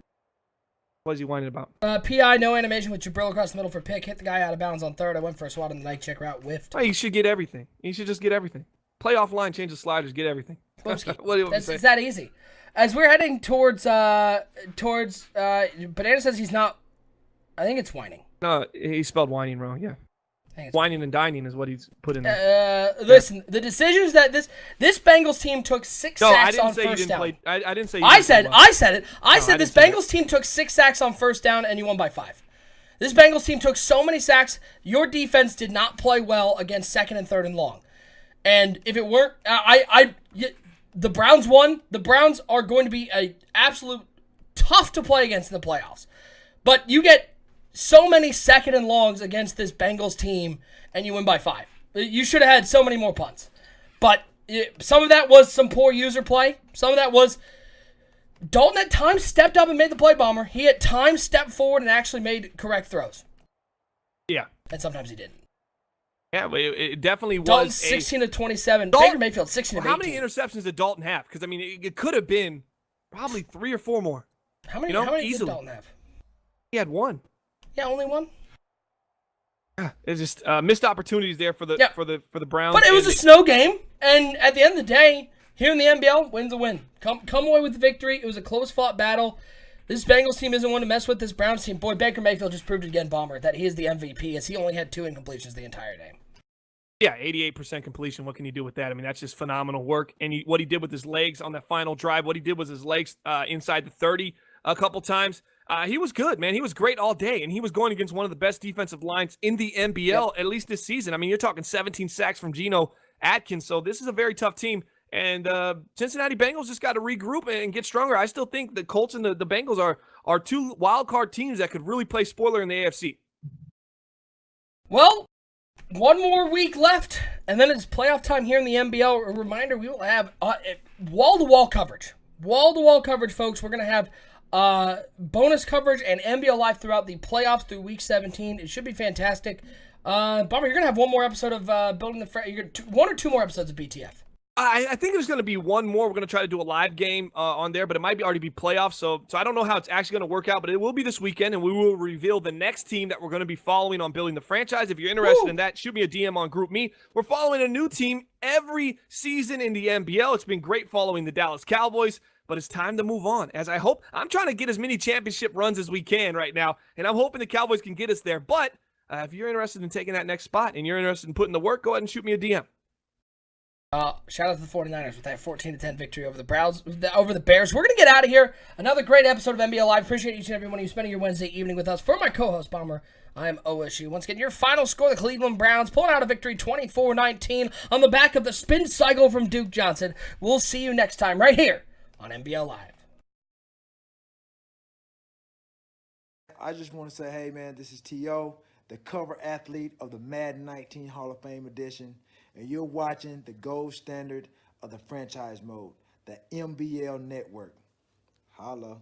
What is he whining about? PI, no animation with Jabril across the middle for pick. Hit the guy out of bounds on third. I went for a swat on the night check route. Whiffed. Oh, you should get everything. You should just get everything. Play offline, change the sliders, get everything. What do you want to say? It's that easy. As we're heading towards Banana says he's not. I think it's whining. No, he spelled whining wrong, yeah. Whining and dining is what he's put in there. Listen, the decisions that this Bengals team took 6 sacks on first down. I didn't say I said it. I said this Bengals team took 6 sacks on first down and you won by 5. This Bengals team took so many sacks. Your defense did not play well against second and third and long. And if it weren't, the Browns won. The Browns are going to be a absolute tough to play against in the playoffs. But you get so many second and longs against this Bengals team, and you win by 5. You should have had so many more punts. But some of that was some poor user play. Some of that was Dalton at times stepped up and made the play bomber. He at times stepped forward and actually made correct throws. Yeah. And sometimes he didn't. Yeah, but it definitely was. Dalton 16 to 27. Baker Mayfield 16 to 18. How many interceptions did Dalton have? Because, I mean, it could have been probably 3 or 4 more. How many did Dalton have? He had 1. Yeah, only 1. It's just missed opportunities there for the Browns. But it was a snow game, and at the end of the day, here in the NBL, win's a win. Come away with the victory. It was a close-fought battle. This Bengals team isn't one to mess with. This Browns team, boy, Baker Mayfield just proved it again, Bomber, that he is the MVP, as he only had 2 incompletions the entire game. Yeah, 88% completion. What can you do with that? I mean, that's just phenomenal work. And what he did with his legs on that final drive, what he did was his legs inside the 30 a couple times. He was good, man. He was great all day, and he was going against one of the best defensive lines in the NBL, at least this season. I mean, you're talking 17 sacks from Geno Atkins, so this is a very tough team. And Cincinnati Bengals just got to regroup and get stronger. I still think the Colts and the Bengals are 2 wild card teams that could really play spoiler in the AFC. Well, 1 more week left, and then it's playoff time here in the NBL. A reminder, we will have wall-to-wall coverage. Wall-to-wall coverage, folks. We're going to have bonus coverage and NBL Live throughout the playoffs through Week 17. It should be fantastic. Bomber, you're going to have 1 more episode of Building the 1 or 2 more episodes of BTF. I think there's going to be 1 more. We're going to try to do a live game on there, but it might already be playoffs. So I don't know how it's actually going to work out, but it will be this weekend, and we will reveal the next team that we're going to be following on Building the Franchise. If you're interested in that, shoot me a DM on GroupMe. We're following a new team every season in the NBL. It's been great following the Dallas Cowboys, but it's time to move on. I'm trying to get as many championship runs as we can right now, and I'm hoping the Cowboys can get us there. But if you're interested in taking that next spot and you're interested in putting the work, go ahead and shoot me a DM. Shout out to the 49ers with that 14-10 victory over the Bears. We're going to get out of here. Another great episode of NBA Live. Appreciate each and every one of you spending your Wednesday evening with us. For my co-host, Bomber, I am OSU. Once again, your final score, the Cleveland Browns pulling out a victory 24-19 on the back of the spin cycle from Duke Johnson. We'll see you next time right here on NBL Live. I just want to say, hey, man, this is T.O., the cover athlete of the Madden 19 Hall of Fame edition, and you're watching the gold standard of the franchise mode, the MBL Network. Holla.